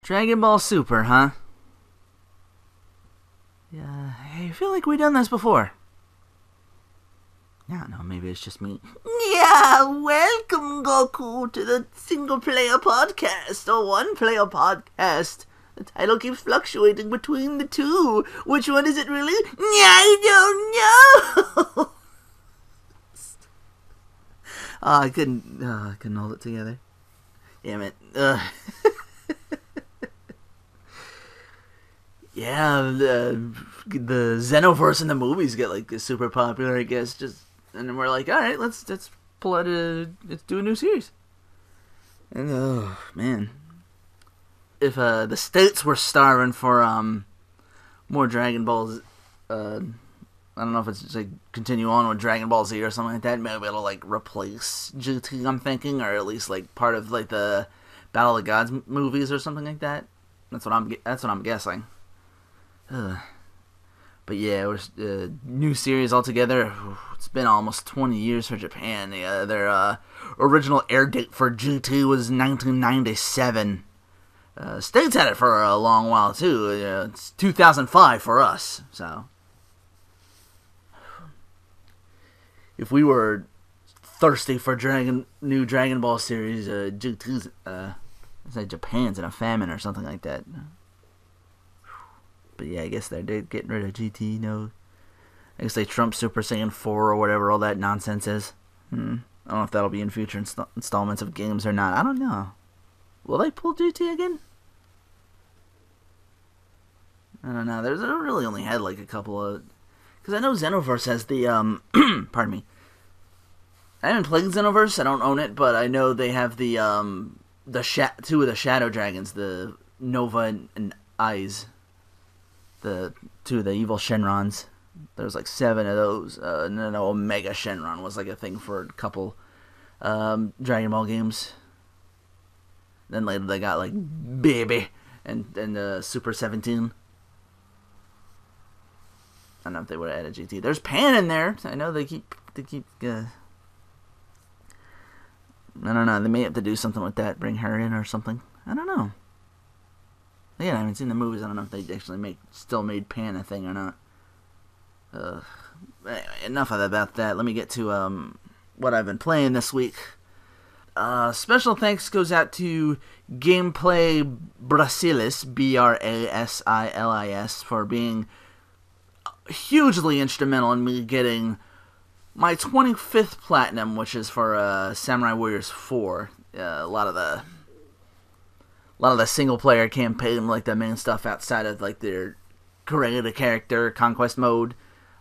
Dragon Ball Super, huh? Yeah, I feel like we've done this before. I don't know, maybe it's just me. Yeah, welcome, Goku, to the single-player podcast, or one-player podcast. The title keeps fluctuating between the two. Which one is it really? I don't know! I couldn't hold it together. Damn it. Yeah, the Xenoverse in the movies get like super popular, I guess. And then we're like, all right, let's pull out let's do a new series. And oh man, if the states were starving for more Dragon Balls, I don't know if it's just like continue on with Dragon Ball Z or something like that. Maybe it'll like replace GT, I'm thinking, or at least like part of like the Battle of the Gods movies or something like that. That's what I'm guessing. But yeah, it was a new series altogether. It's been almost 20 years for Japan. Their original air date for GT was 1997. States had it for a long while too. It's 2005 for us. So if we were thirsty for new Dragon Ball series, GT's, it's like Japan's in a famine or something like that. But yeah, I guess they're getting rid of GT, no. I guess they trumped Super Saiyan 4 or whatever all that nonsense is. I don't know if that'll be in future installments of games or not. I don't know. Will they pull GT again? I don't know. There's really only had like a couple of... Because I know Xenoverse has the... pardon me. I haven't played Xenoverse. I don't own it, but I know they have the two of the Shadow Dragons, the Nova and Eyes. The two of the evil Shenrons. There's like 7 of those. And then Omega Shenron was like a thing for a couple Dragon Ball games. Then later they got like Baby and Super 17. I don't know if they would have added GT. There's Pan in there. I know they keep. I don't know. They may have to do something with that. Bring her in or something. I don't know. Again, I haven't seen the movies. I don't know if they actually still made Pan a thing or not. Anyway, enough about that. Let me get to what I've been playing this week. Special thanks goes out to Gameplay Brasilis, Brasilis, for being hugely instrumental in me getting my 25th platinum, which is for Samurai Warriors 4. A lot of the single player campaign, like the main stuff outside of like their create a character conquest mode.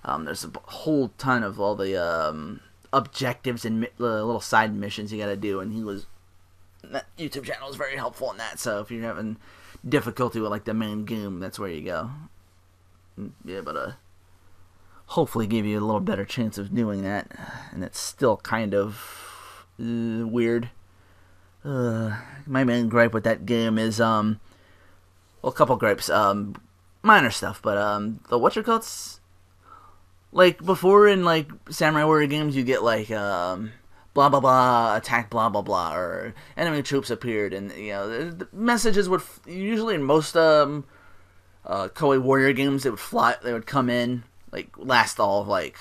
There's a whole ton of all the objectives and little side missions you gotta do, and that YouTube channel is very helpful in that. So if you're having difficulty with like the main game, that's where you go. Yeah, but hopefully give you a little better chance of doing that. And it's still kind of weird. My main gripe with that game is, well, a couple gripes, minor stuff, but, the whatchamacallits, like, before in, like, Samurai Warrior games, you get, like, blah, blah, blah, attack, blah, blah, blah, or enemy troops appeared, and, you know, the messages would, usually in most, Koei Warrior games, they would come in, like, last all of, like,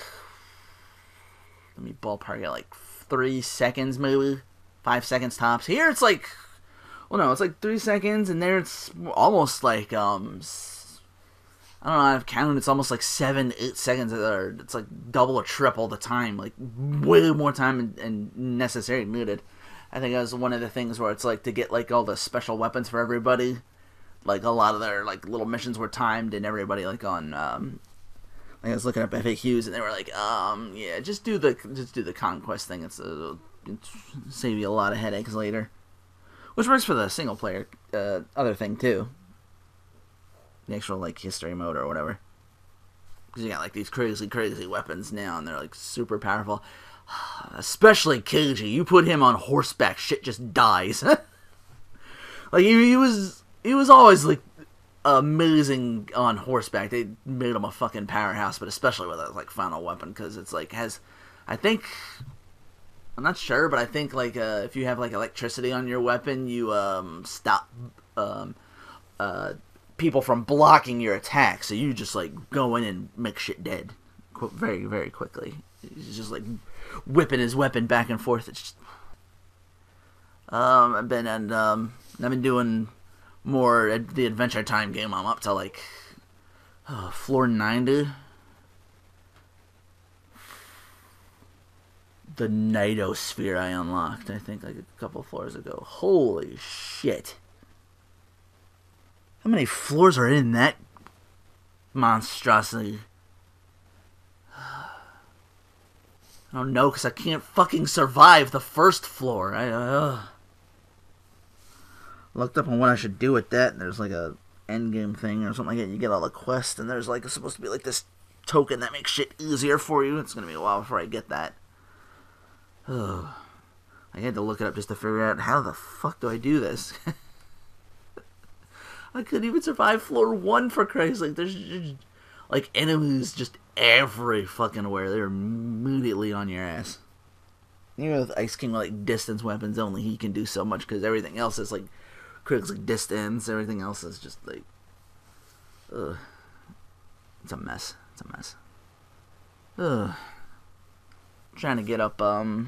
let me ballpark it, like, 3 seconds, maybe? 5 seconds tops. Here it's like, well, no, it's like 3 seconds, and there it's almost like, I don't know, I've counted, it's almost like 7-8 seconds, or it's like double or triple the time, like way more time and necessary needed. I think that was one of the things where it's like to get like all the special weapons for everybody, like a lot of their like little missions were timed, and everybody like on, I was looking up FAQs, and they were like, yeah, just do the conquest thing, it'll save you a lot of headaches later. Which works for the single player other thing too. The actual like history mode or whatever. Because you got like these crazy weapons now, and they're like super powerful. Especially Keiji. You put him on horseback, shit just dies. Like he was always like amazing on horseback. They made him a fucking powerhouse, but especially with that like final weapon, because it's like I'm not sure, but I think like if you have like electricity on your weapon, you stop people from blocking your attack, so you just like go in and make shit dead very, very quickly. He's just like whipping his weapon back and forth. It's just, I've been doing more at the Adventure Time game. I'm up to like floor 90. The Nightosphere I unlocked, I think, like a couple floors ago. Holy shit. How many floors are in that monstrosity? I don't know, because I can't fucking survive the first floor. I looked up on what I should do with that, and there's like a endgame thing or something like that. You get all the quests, and there's like it's supposed to be like this token that makes shit easier for you. It's going to be a while before I get that. I had to look it up just to figure out how the fuck do I do this. I couldn't even survive floor 1 for Christ's sake. There's just, like enemies just every fucking where. They're immediately on your ass. Even with Ice King like distance weapons only, he can do so much because everything else is like critical distance. Everything else is just like, it's a mess. It's a mess. Trying to get up the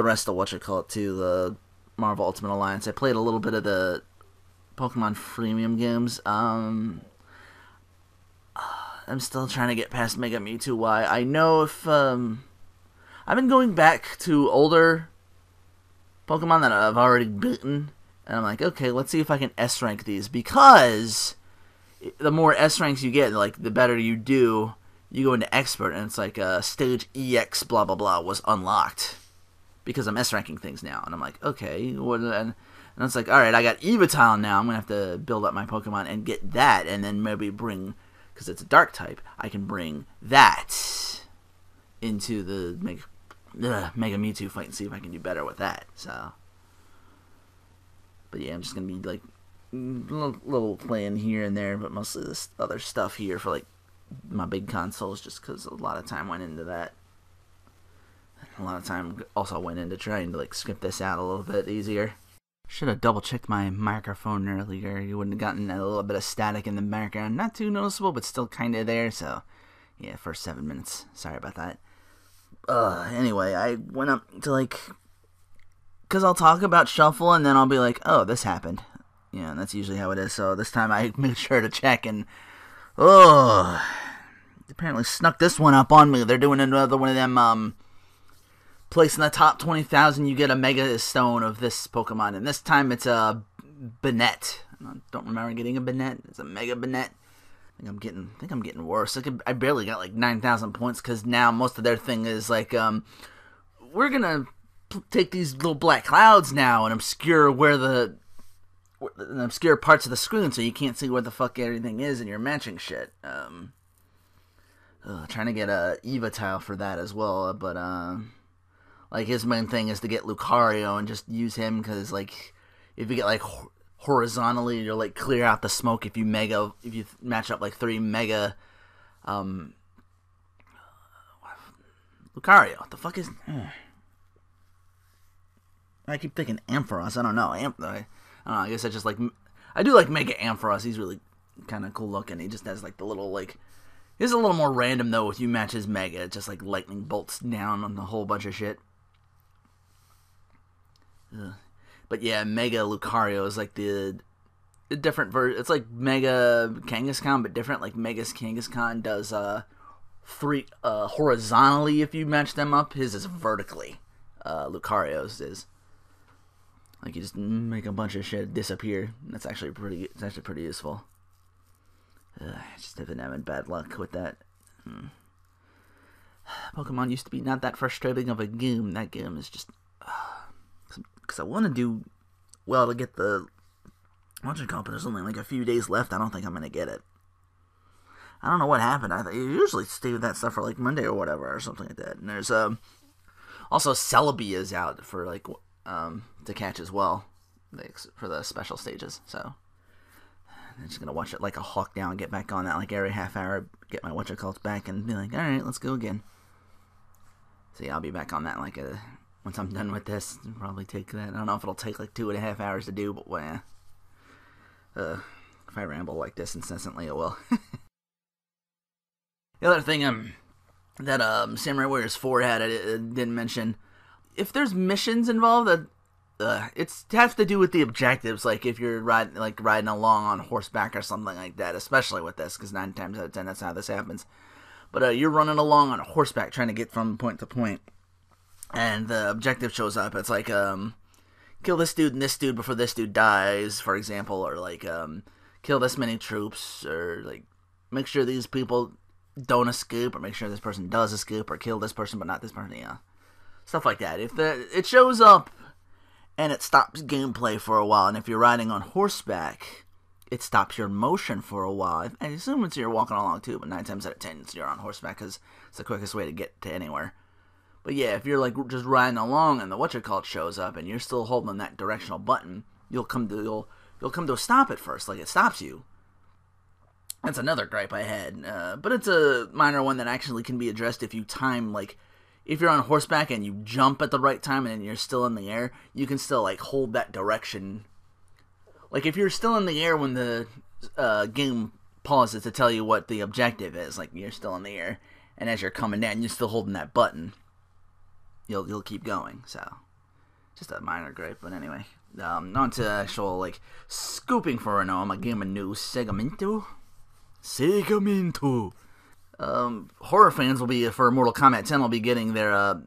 rest of the Marvel Ultimate Alliance. I played a little bit of the Pokemon freemium games. I'm still trying to get past Mega Mewtwo Y. I know if I've been going back to older Pokemon that I've already beaten, and I'm like, okay, let's see if I can S rank these, because the more S ranks you get, like the better you do. You go into Expert, and it's like stage EX blah blah blah was unlocked because I'm S ranking things now, and I'm like, okay, what? And it's like, all right, I got Evatile now. I'm gonna have to build up my Pokemon and get that, and then maybe bring, because it's a Dark type, I can bring that into the Mega Mewtwo fight and see if I can do better with that. So, but yeah, I'm just gonna be like little playing here and there, but mostly this other stuff here for like my big consoles, just because a lot of time went into that. A lot of time also went into trying to like script this out a little bit easier. Should have double checked my microphone earlier. You wouldn't have gotten a little bit of static in the background. Not too noticeable, but still kind of there. So yeah, first 7 minutes. Sorry about that. Anyway, I went up to like, because I'll talk about Shuffle and then I'll be like, oh, this happened. Yeah, and that's usually how it is. So this time I made sure to check, and apparently snuck this one up on me. They're doing another one of them, place in the top 20,000, you get a Mega Stone of this Pokemon. And this time it's a Banette. I don't remember getting a Banette. It's a Mega Banette. I think I'm getting worse. I barely got like 9,000 points, because now most of their thing is like, we're gonna take these little black clouds now and obscure obscure parts of the screen so you can't see where the fuck everything is, and you're matching shit. Trying to get a Evatile for that as well, but like his main thing is to get Lucario and just use him, because like if you get like horizontally, you'll like clear out the smoke if you match up like 3 Mega Lucario. What the fuck is? I keep thinking Ampharos. I don't know. I don't know. I guess I just like, I do like Mega Ampharos. He's really kind of cool looking. He just has like the little like, he's a little more random though. If you match his Mega, it's just like lightning bolts down on a whole bunch of shit. But yeah, Mega Lucario is like the different version. It's like Mega Kangaskhan, but different. Like Mega's Kangaskhan does 3 horizontally if you match them up. His is vertically. Lucario's is. Like you just make a bunch of shit disappear. That's actually pretty useful. I just have been having bad luck with that. Pokemon used to be not that frustrating of a game. That game is just, because I want to do well to get the but there's only like a few days left. I don't think I'm gonna get it. I don't know what happened. You usually stay with that stuff for like Monday or whatever or something like that. And there's also Celebi is out for like to catch as well, like, for the special stages. So I'm just gonna watch it like a hawk down, get back on that like every half hour, get my back, and be like, all right, let's go again. So yeah, I'll be back on that like once I'm done with this. It'll probably take that. I don't know if it'll take like 2.5 hours to do, but well, yeah. If I ramble like this incessantly, it will. The other thing that Samurai Warriors 4 had, I didn't mention, if there's missions involved, it has to do with the objectives, like if you're riding along on horseback or something like that, especially with this, because 9 times out of 10 that's how this happens. But you're running along on horseback trying to get from point to point, and the objective shows up. It's like, kill this dude and this dude before this dude dies, for example, or like, kill this many troops, or like, make sure these people don't escape, or make sure this person does escape, or kill this person but not this person, stuff like that. If it shows up and it stops gameplay for a while, and if you're riding on horseback, it stops your motion for a while. I assume it's you're walking along too, but 9 times out of 10 you're on horseback because it's the quickest way to get to anywhere. But yeah, if you're like just riding along and the whatchamacallit shows up and you're still holding that directional button, you'll come to a stop at first, like it stops you. That's another gripe I had, but it's a minor one that actually can be addressed if you time, like, if you're on horseback and you jump at the right time and you're still in the air, you can still, like, hold that direction. Like, if you're still in the air when the game pauses to tell you what the objective is, like, you're still in the air, and as you're coming down, you're still holding that button, you'll keep going, so, just a minor gripe, but anyway. On to actual, like, scooping for a gaming news segmento. Horror fans will be, for Mortal Kombat 10, will be getting their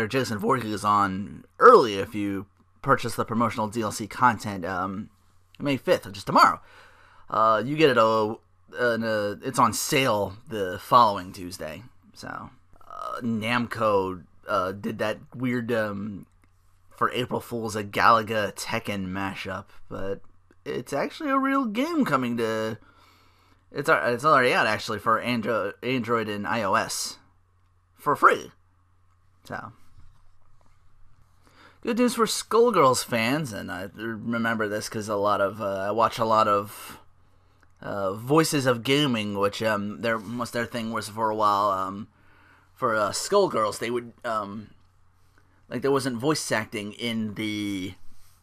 Jason Voorhees on early if you purchase the promotional DLC content May 5th, just tomorrow. You get it, it's on sale the following Tuesday. So, Namco did that weird, for April Fool's, a Galaga Tekken mashup, but it's actually a real game coming to... It's already out, actually, for Android and iOS. For free. So. Good news for Skullgirls fans, and I remember this because I watch a lot of Voices of Gaming, which their thing was for a while. For Skullgirls, they would, like, there wasn't voice acting in the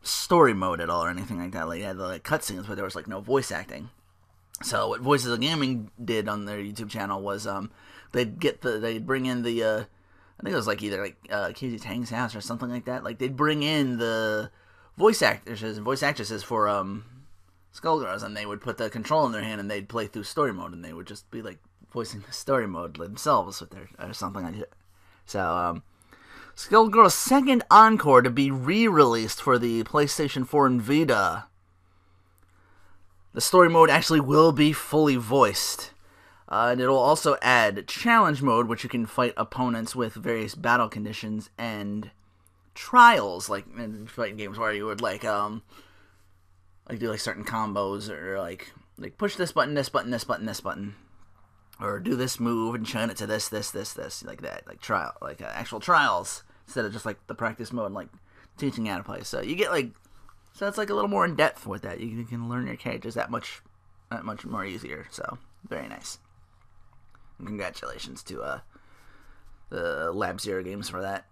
story mode at all or anything like that. Like, they had the cutscenes, but there was, like, no voice acting. So what Voices of Gaming did on their YouTube channel was they'd bring in the I think it was like either like Casey Tang's house or something like that. Like they'd bring in the voice actors and voice actresses for Skullgirls, and they would put the control in their hand and they'd play through story mode, and they would just be like voicing the story mode themselves with or something like that. So Skullgirls' second encore to be re-released for the PlayStation 4 and Vita. The story mode actually will be fully voiced. And it'll also add challenge mode, which you can fight opponents with various battle conditions, and trials, like in fighting games where you would like do like certain combos, or like push this button, this button, this button, this button, or do this move and chain it to this, like that, like actual trials instead of just like the practice mode, like teaching you how to play. So you get so it's like a little more in depth with that. You can learn your characters that much more easier. So very nice. And congratulations to the Lab Zero Games for that.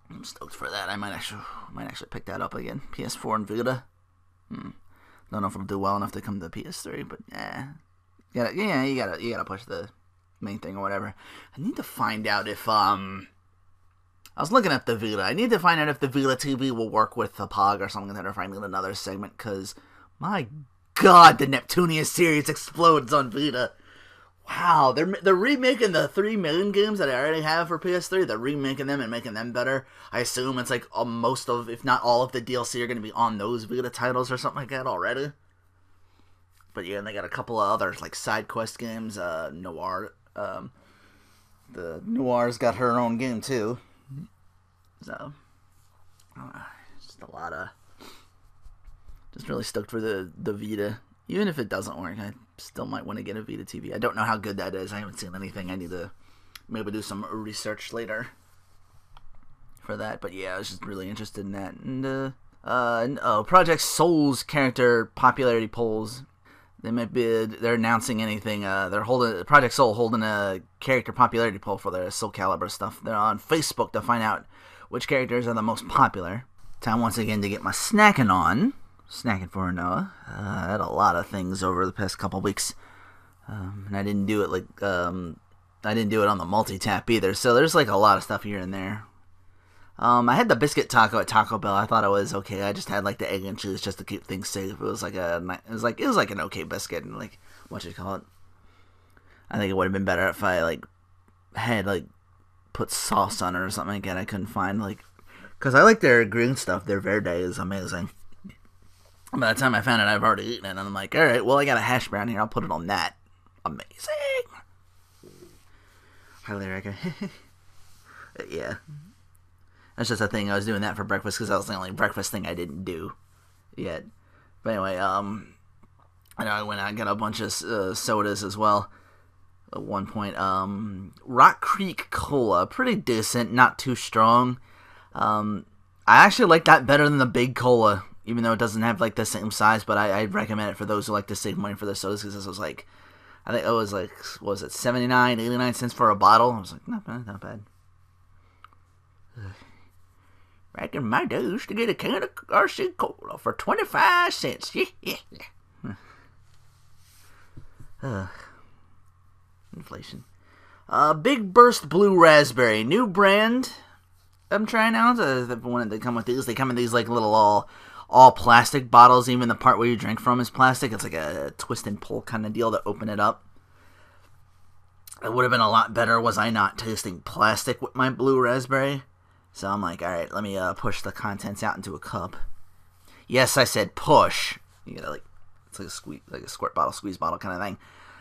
I'm stoked for that. I might actually pick that up again. PS4 and Vita. Don't know if it'll do well enough to come to PS3, but you gotta push the main thing or whatever. I need to find out if I was looking at the Vita. I need to find out if the Vita TV will work with the POG or something like that, or if I need another segment, because, my god, the Neptunia series explodes on Vita. Wow, they're remaking the 3 main games that I already have for PS3. They're remaking them and making them better. I assume it's like most of, if not all of the DLC are going to be on those Vita titles or something like that already. But yeah, and they got a couple of other like side quest games. Noir, the Noir's got her own game too. So, just a lot of, just really stoked for the Vita. Even if it doesn't work, I still might want to get a Vita TV. I don't know how good that is. I haven't seen anything. I need to maybe do some research later for that. But yeah, I was just really interested in that. And Project Soul's character popularity polls. They're announcing anything. They're holding Project Soul holding a character popularity poll for their Soul Calibur stuff. They're on Facebook to find out which characters are the most popular. Time once again to get my snacking on. snacking for Noah. I had a lot of things over the past couple weeks, and I didn't do it I didn't do it on the multi-tap either. So there's like a lot of stuff here and there. I had the biscuit taco at Taco Bell. I thought it was okay. I just had like the egg and cheese just to keep things safe. It was like an okay biscuit, and like what you call it. I think it would have been better if I like had like put sauce on it or something like that. I couldn't find like, because I like their green stuff. Their verde is amazing. By the time I found it, I've already eaten it, and I'm like, all right, well I got a hash brown here. I'll put it on that. Amazing. Highly recommend. Yeah. That's just a thing. I was doing that for breakfast because that was the only breakfast thing I didn't do yet. But anyway, I know I went out and got a bunch of sodas as well at one point. Rock Creek Cola, pretty decent, not too strong. I actually like that better than the Big Cola, even though it doesn't have like the same size. But I'd recommend it for those who like to save money for their sodas, because this was like, I think it was like, what was it, 79, 89 cents for a bottle? I was like, not bad, not bad. Back in my day, I used to get a can of RC Cola for 25 cents. Inflation. Big Burst Blue Raspberry. New brand I'm trying out. The one that they come with these. They come in these like little all plastic bottles. Even the part where you drink from is plastic. It's like a twist and pull kind of deal to open it up. It would have been a lot better was I not tasting plastic with my blue raspberry. So I'm like, all right, let me push the contents out into a cup. Yes, I said push. You gotta like, it's like a squirt bottle, squeeze bottle kind of thing.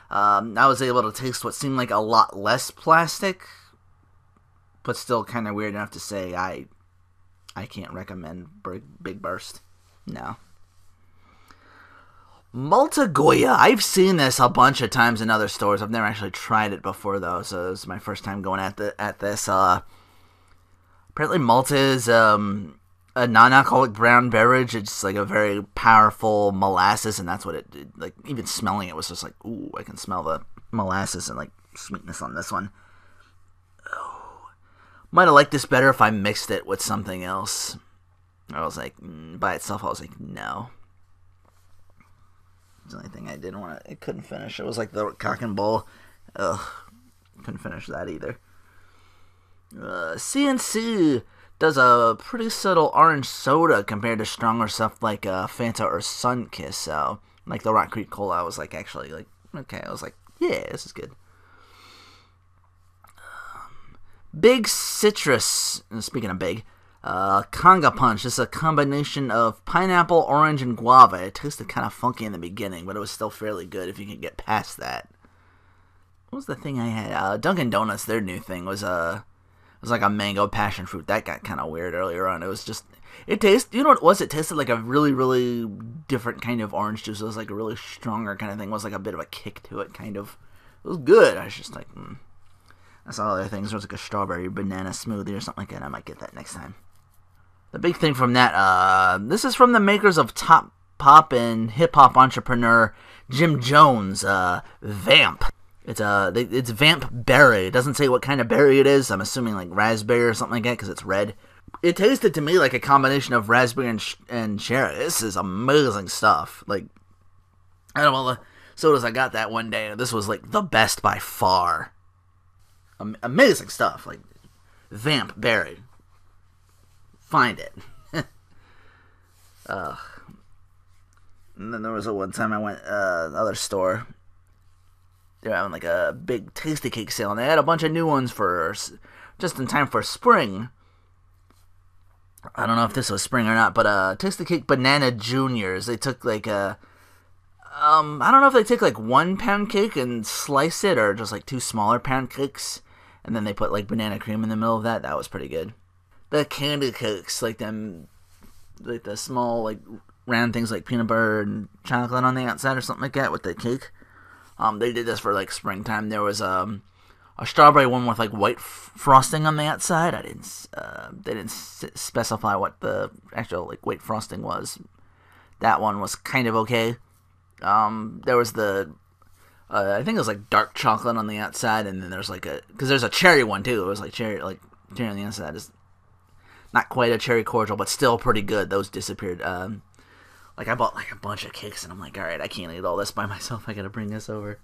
I was able to taste what seemed like a lot less plastic, but still kind of weird enough to say I can't recommend Big Burst. No. Malta Goya. I've seen this a bunch of times in other stores. I've never actually tried it before though, so this is my first time going at this. Apparently Malta is a non-alcoholic brown beverage. It's like a very powerful molasses, and that's what it did. Like, even smelling it was just like, ooh, I can smell the molasses and like sweetness on this one. Oh. Might have liked this better if I mixed it with something else. I was like, by itself, I was like, no. It's the only thing I didn't want to, I couldn't finish. It was like the cock and bull. Ugh, couldn't finish that either. CNC does a pretty subtle orange soda compared to stronger stuff like Fanta or Sunkist. So, like the Rock Creek Cola, I was like, actually, like, okay. I was like, yeah, this is good. Big Citrus, speaking of big, Conga Punch. This is a combination of pineapple, orange, and guava. It tasted kind of funky in the beginning, but it was still fairly good if you can get past that. What was the thing I had? Dunkin' Donuts, their new thing was it was like a mango passion fruit. That got kind of weird earlier on. It was just, it tasted, you know what it was? It tasted like a really, really different kind of orange juice. It was like a really stronger kind of thing. It was like a bit of a kick to it, kind of. It was good. I was just like, I saw other things. There was like a strawberry banana smoothie or something like that. I might get that next time. The big thing from that, this is from the makers of Top Pop and hip-hop entrepreneur Jim Jones, Vamp. It's Vamp Berry. It doesn't say what kind of berry it is. I'm assuming like raspberry or something like that because it's red. It tasted to me like a combination of raspberry and cherry. This is amazing stuff. Like, I don't know, all the sodas I got that one day, this was like the best by far. Amazing stuff. Like, Vamp Berry. Find it. And then there was one time I went another store. They were having like a big Tasty Cake sale, and they had a bunch of new ones for just in time for spring. I don't know if this was spring or not, but Tasty Cake Banana Juniors. They took like I don't know if they take like 1 pound cake and slice it, or just like 2 smaller pound cakes, and then they put like banana cream in the middle of that. That was pretty good. The candy cakes, like them, like the small like round things like peanut butter and chocolate on the outside or something like that with the cake. They did this for like springtime. There was a strawberry one with like white frosting on the outside. They didn't specify what the actual like white frosting was. That one was kind of okay. There was I think it was like dark chocolate on the outside, and then there's like because there's a cherry one too. It was like cherry on the inside. It's not quite a cherry cordial, but still pretty good. Those disappeared. Like, I bought, like, a bunch of cakes, and I'm like, alright, I can't eat all this by myself. I gotta bring this over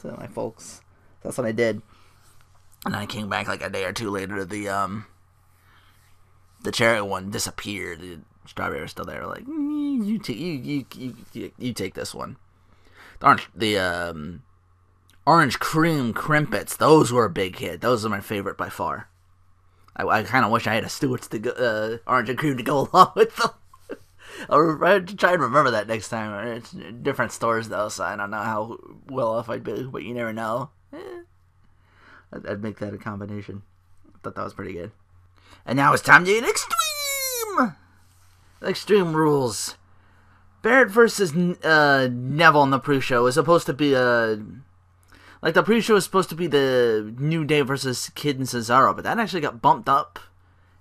to my folks. That's what I did. And I came back, like, a day or two later, the cherry one disappeared. The strawberry was still there. Like, you take this one. The orange cream crimpets, those were a big hit. Those are my favorite by far. I kind of wish I had a Stewart's orange and cream to go along with them. I'll try and remember that next time. It's different stores, though, so I don't know how well off I'd be, but you never know. I'd make that a combination. I thought that was pretty good. And now it's time to get extreme! Extreme rules. Barrett versus Neville in the pre-show is supposed to be like, the pre-show is supposed to be the New Day versus Kid and Cesaro, but that actually got bumped up,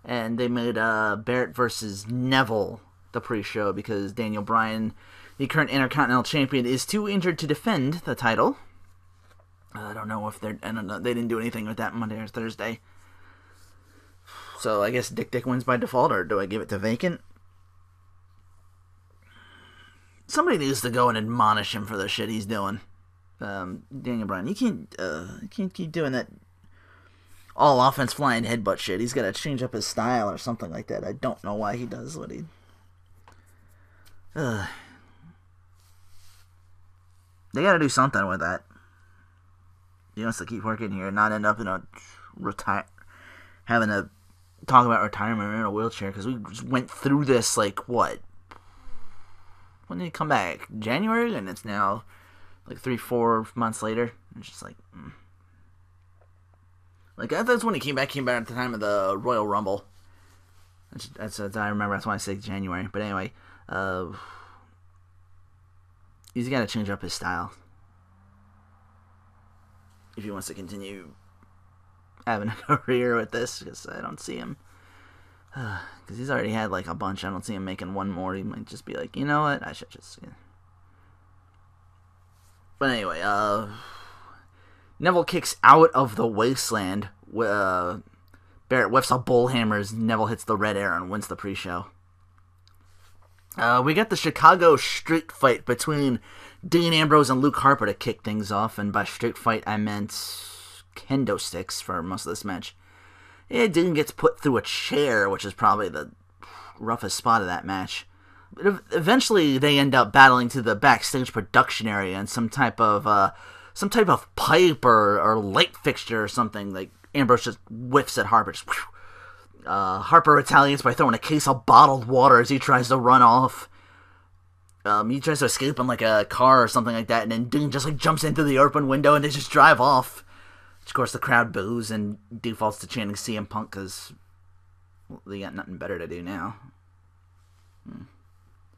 and they made Barrett versus Neville the pre-show because Daniel Bryan, the current Intercontinental Champion, is too injured to defend the title. I don't know if they didn't do anything with that Monday or Thursday. So I guess Dick wins by default, or do I give it to vacant? Somebody needs to go and admonish him for the shit he's doing. Daniel Bryan, you can't keep doing that all offense flying headbutt shit. He's got to change up his style or something like that. I don't know why he does what he. They got to do something with that. He wants to keep working here and not end up in a having to talk about retirement in a wheelchair, because we just went through this, like, what? When did he come back? January? And it's now like 3-4 months later. It's just like, like, that's when he came back at the time of the Royal Rumble. That's I remember. That's why I say January. But anyway, he's got to change up his style if he wants to continue having a career with this, because I don't see him. Because he's already had, like, a bunch. I don't see him making one more. He might just be like, you know what? I should just. Yeah. But anyway, Neville kicks out of the wasteland. Barrett whiffs a bullhammer as Neville hits the red arrow and wins the pre-show. We got the Chicago street fight between Dean Ambrose and Luke Harper to kick things off. And by street fight, I meant kendo sticks for most of this match. Yeah, Dean gets put through a chair, which is probably the roughest spot of that match. But eventually, they end up battling to the backstage production area and some type of pipe or light fixture or something. Like, Ambrose just whiffs at Harper. Just, Harper retaliates by throwing a case of bottled water as he tries to run off. He tries to escape in, like, a car or something like that, and then Dean just, like, jumps into the open window and they just drive off. Of course, the crowd boos and defaults to chanting CM Punk because they got nothing better to do now.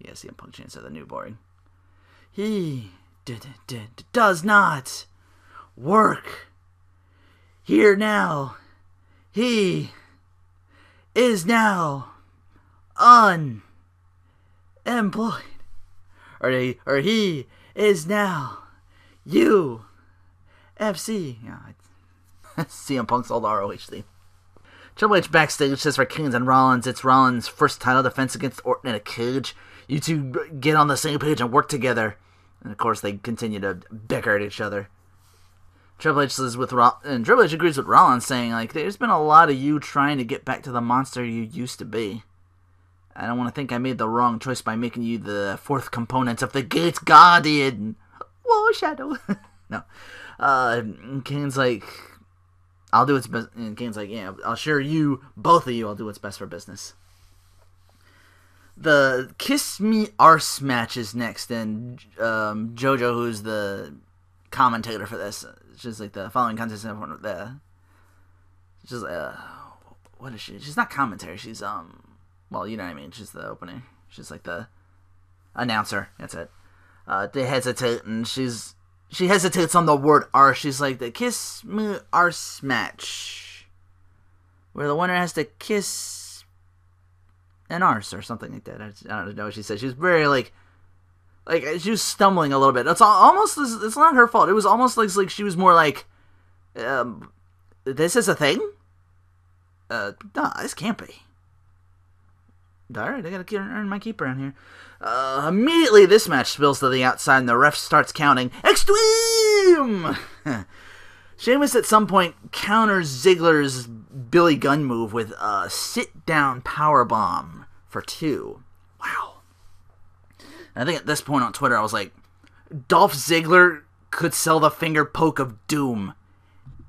Yeah, CM Punk chants are the new boring. He does not work here now. He is now unemployed. Or he is now UFC. Yeah, CM Punk's old ROH theme. Triple H backstage says for Kings and Rollins, it's Rollins' first title defense against Orton in a cage. You two get on the same page and work together. And of course, they continue to bicker at each other. Triple H says and Triple H agrees with Rollins, saying, like, there's been a lot of you trying to get back to the monster you used to be. I don't want to think I made the wrong choice by making you the fourth component of the Gates Guardian. Whoa, Shadow. No. Kane's like, I'll do what's best. And Kane's like, yeah, I'll assure you, both of you, I'll do what's best for business. The Kiss Me Arse match is next, and JoJo, who's the commentator for this, she's like the following contest. She's what is she? She's not commentary. She's well, you know what I mean. She's the opening. She's like the announcer. That's it. They hesitate, and she hesitates on the word arse. She's like, the Kiss Me Arse match, where the winner has to kiss an arse or something like that. I don't know what she said. She was very like she was stumbling a little bit. It's almost, it's not her fault. It was almost like she was more like, this is a thing? No, this can't be. Alright, I gotta earn my keep around here. Immediately this match spills to the outside and the ref starts counting. Extreme! Sheamus at some point counters Ziggler's Billy Gunn move with a sit-down powerbomb for 2. Wow. I think at this point on Twitter I was like, Dolph Ziggler could sell the finger poke of doom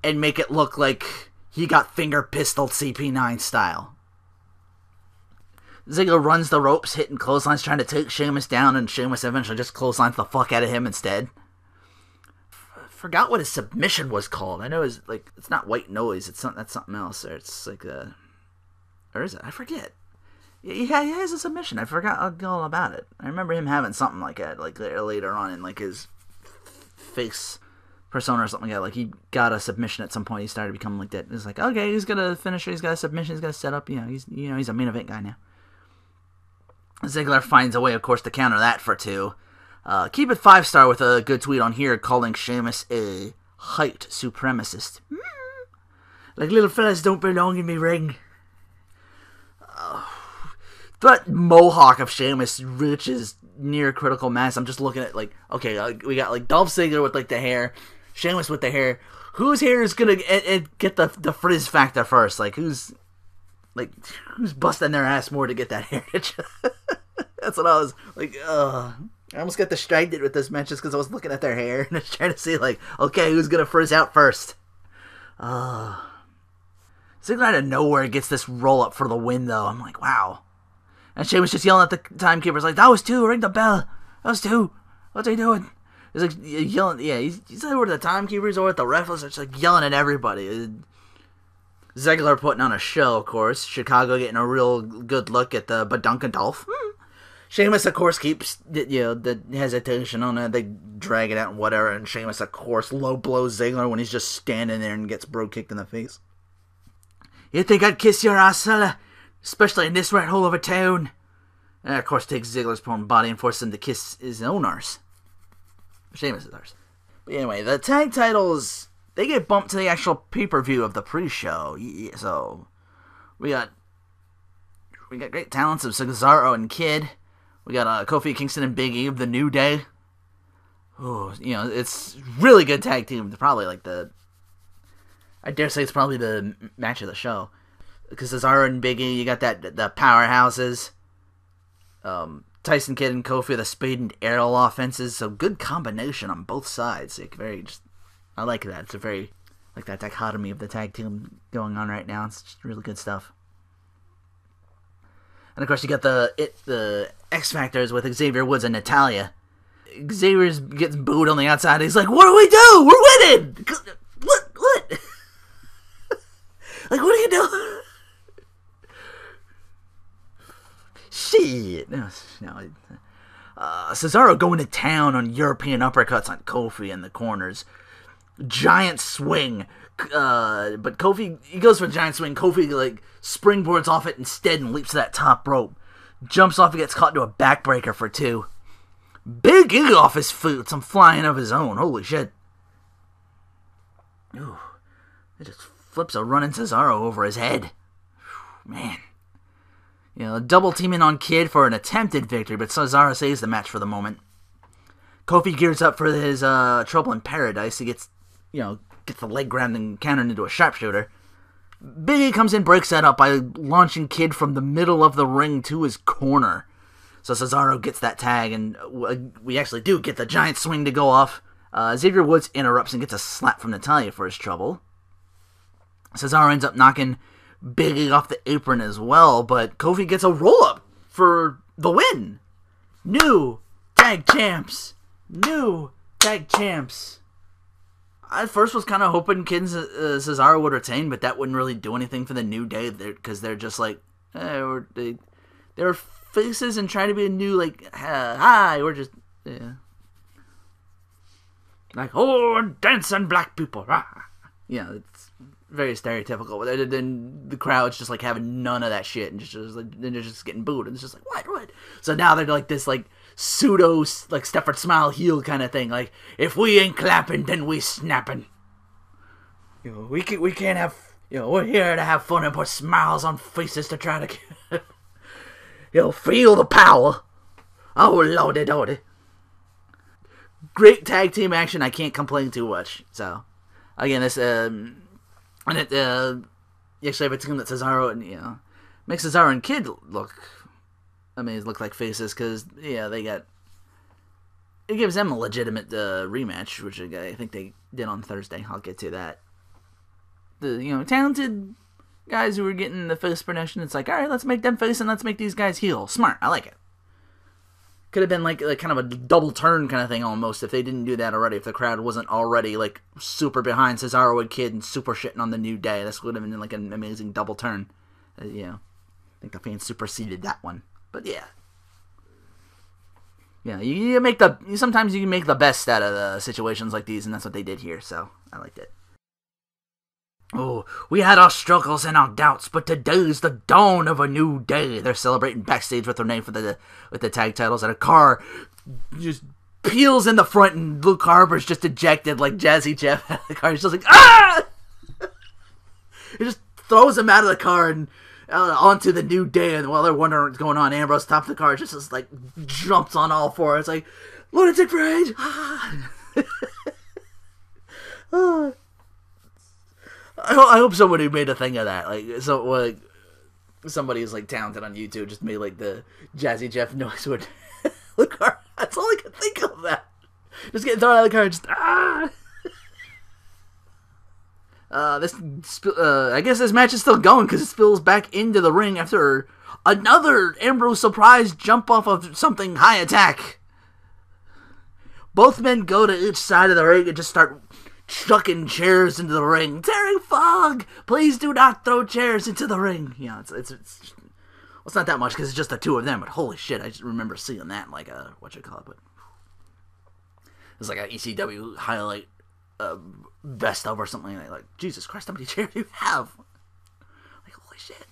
and make it look like he got finger pistoled CP9 style. Ziggler runs the ropes, hitting clotheslines, trying to take Sheamus down, and Sheamus eventually just clotheslines the fuck out of him instead. Forgot what his submission was called. I know it's like, it's not white noise. That's something else. Or it's like a, or is it? I forget. Yeah, he has a submission. I forgot all about it. I remember him having something like that, like later on in like his face persona or something like that. Like he got a submission at some point. He started becoming like that. It's like, okay, he's gonna finish it. He's got a submission. He's got a setup. He's a main event guy now. Ziggler finds a way, of course, to counter that for 2. Keep it 5-star with a good tweet on here calling Sheamus a height supremacist. Like little fellas don't belong in me ring. That mohawk of Sheamus reaches near critical mass. I'm just looking at like, okay, we got like Dolph Ziggler with like the hair, Sheamus with the hair. Whose hair is gonna get the frizz factor first? Like who's busting their ass more to get that hair? That's what I was like. I almost got distracted with this match just because I was looking at their hair and I was trying to see like, okay, who's gonna frizz out first? Ziggler out of nowhere gets this roll up for the win though. I'm like, wow. And Sheamus just yelling at the timekeepers like, that was 2, ring the bell. That was 2. What's he doing? He's like yelling, yeah, he's either with the timekeepers or with the refs. It's like yelling at everybody. Ziggler putting on a show, of course. Chicago getting a real good look at the Badunka Dolph. Sheamus, of course, keeps the hesitation on it. They drag it out and whatever. And Sheamus, of course, low blows Ziggler when he's just standing there and gets bro kicked in the face. You think I'd kiss your ass, fella? Especially in this rat hole of a town. And of course takes Ziggler's prone body and forces him to kiss his own arse. Sheamus' arse. But anyway, the tag titles, they get bumped to the actual pay-per-view of the pre-show. So we got great talents of Cesaro and Kid. We got Kofi Kingston and Big E of the New Day. Oh, it's really good tag team. Probably like I dare say it's probably the match of the show. Because Cesaro and Big E, you got the powerhouses. Tyson Kidd and Kofi, the speed and aerial offenses. So good combination on both sides. I like that. It's a very, like that dichotomy of the tag team going on right now. It's just really good stuff. And of course you got the X Factors with Xavier Woods and Natalya. Xavier gets booed on the outside. He's like, what do we do? We're winning! What? Like, what are you doing? Shit. No. Cesaro going to town on European uppercuts on Kofi in the corners. Giant swing. But Kofi, he goes for a giant swing. Kofi, like, springboards off it instead and leaps to that top rope. Jumps off and gets caught into a backbreaker for 2. Big E off his feet. Some flying of his own. Holy shit. Ooh. It just flips a running Cesaro over his head. Man. Double teaming on Kid for an attempted victory, but Cesaro saves the match for the moment. Kofi gears up for his Trouble in Paradise. He gets the leg ground and countered into a sharpshooter. Big E comes in, breaks that up by launching Kid from the middle of the ring to his corner. So Cesaro gets that tag, and we actually do get the giant swing to go off. Xavier Woods interrupts and gets a slap from Natalya for his trouble. Cesaro ends up knocking Big E off the apron as well, but Kofi gets a roll-up for the win. New tag champs. I first was kind of hoping Kid and Cesaro would retain, but that wouldn't really do anything for the New Day, because they're just like, they're faces and trying to be a new, like, hi, we're just, yeah. Like, oh, dancing black people. Yeah, it's very stereotypical. But then the crowd's just like having none of that shit, and then they're just getting booed, and it's just like, what? So now they're like this like pseudo like Stefford Smile heel kind of thing. Like, if we ain't clapping, then we snapping. We can't have. We're here to have fun and put smiles on faces to try to. You'll feel the power. Oh, lordy, lordy. Great tag team action. I can't complain too much. So, again, this, and it, you actually have a team that Cesaro and, makes Cesaro and Kid look like faces, because, they got, it gives them a legitimate rematch, which I think they did on Thursday. I'll get to that. The, talented guys who were getting the face protection, it's like, alright, let's make them face and let's make these guys heel. Smart, I like it. Could have been like kind of a double turn kind of thing almost if they didn't do that already, if the crowd wasn't already like super behind Cesaro and Kid and super shitting on the New Day. This would have been like an amazing double turn. I think the fans superseded that one. But you make sometimes you can make the best out of the situations like these, and that's what they did here, so I liked it. Oh, we had our struggles and our doubts, but today's the dawn of a new day. They're celebrating backstage with their name with the tag titles, and a car just peels in the front, and Luke Harper's just ejected like Jazzy Jeff out of the car. He's just like, ah! He just throws him out of the car and onto the New Day, and while they're wondering what's going on, Ambrose top of the car just like jumps on all fours. It's like, lunatic rage! Ah! Oh. I hope somebody made a thing of that. Like somebody who's like talented on YouTube just made like the Jazzy Jeff noise with the car. That's all I can think of. That just getting thrown out of the car. Just I guess this match is still going because it spills back into the ring after another Ambrose surprise jump off of something high attack. Both men go to each side of the ring and just start chucking chairs into the ring. Terry Funk, please do not throw chairs into the ring. It's not that much because it's just the two of them, but holy shit, I just remember seeing that in like a, but it's like a ECW highlight best of or something. Like, Jesus Christ, how many chairs do you have? Like, holy shit.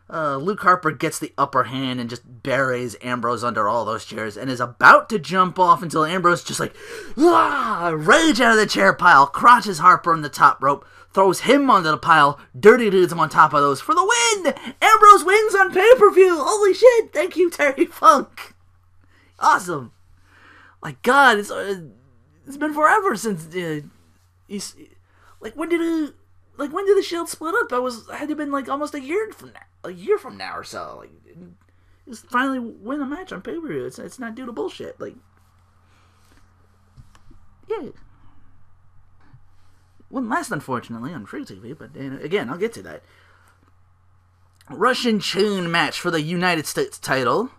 Luke Harper gets the upper hand and just buries Ambrose under all those chairs and is about to jump off until Ambrose just like, rage out of the chair pile, crotches Harper on the top rope, throws him onto the pile, dirty dudes him on top of those for the win! Ambrose wins on pay-per-view! Holy shit! Thank you, Terry Funk! Awesome! My God, it's been forever since he's like, when did the Shield split up? I had to have been like almost a year from now or so. Like, just finally win a match on pay-per-view. It's not due to bullshit. Like, yeah. Wouldn't last, unfortunately, on free TV, but again, I'll get to that. Russian chain match for the United States title.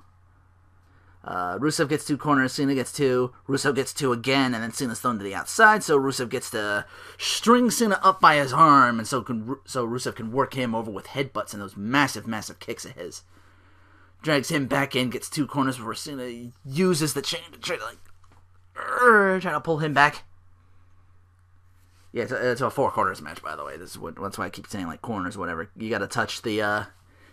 Rusev gets 2 corners, Cena gets 2, Rusev gets 2 again, and then Cena's thrown to the outside, so Rusev gets to string Cena up by his arm, and so Rusev can work him over with headbutts and those massive, massive kicks of his. Drags him back in, gets 2 corners before Cena uses the chain to try to pull him back. Yeah, it's a 4 corners match, by the way. That's why I keep saying like corners, whatever. You gotta touch gotta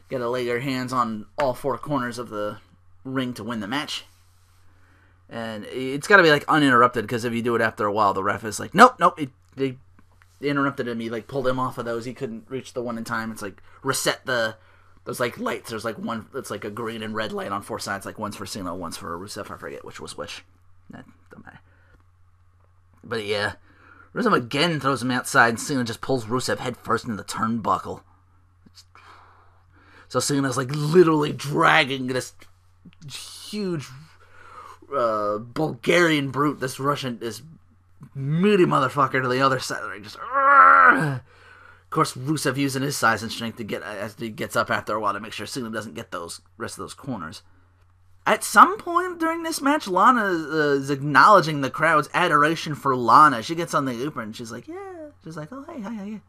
lay your hands on all 4 corners of the ring to win the match, and it's got to be like uninterrupted, because if you do it after a while, the ref is like, nope, they interrupted him. He like pulled him off of those. He couldn't reach the one in time. It's like reset those like lights. There's like one that's like a green and red light on 4 sides. Like one's for Cena, one's for Rusev. I forget which was which. That don't matter. But yeah, Rusev again throws him outside, and Cena just pulls Rusev head first into the turnbuckle. So Cena's like literally dragging this huge Bulgarian brute, this meaty motherfucker, to the other side of the ring. Just, of course, Rusev using his size and strength to get as he gets up after a while to make sure Cena doesn't get those rest of those corners. At some point during this match, Lana is acknowledging the crowd's adoration for Lana. She gets on the apron and she's like, yeah. She's like, oh, hey, hi.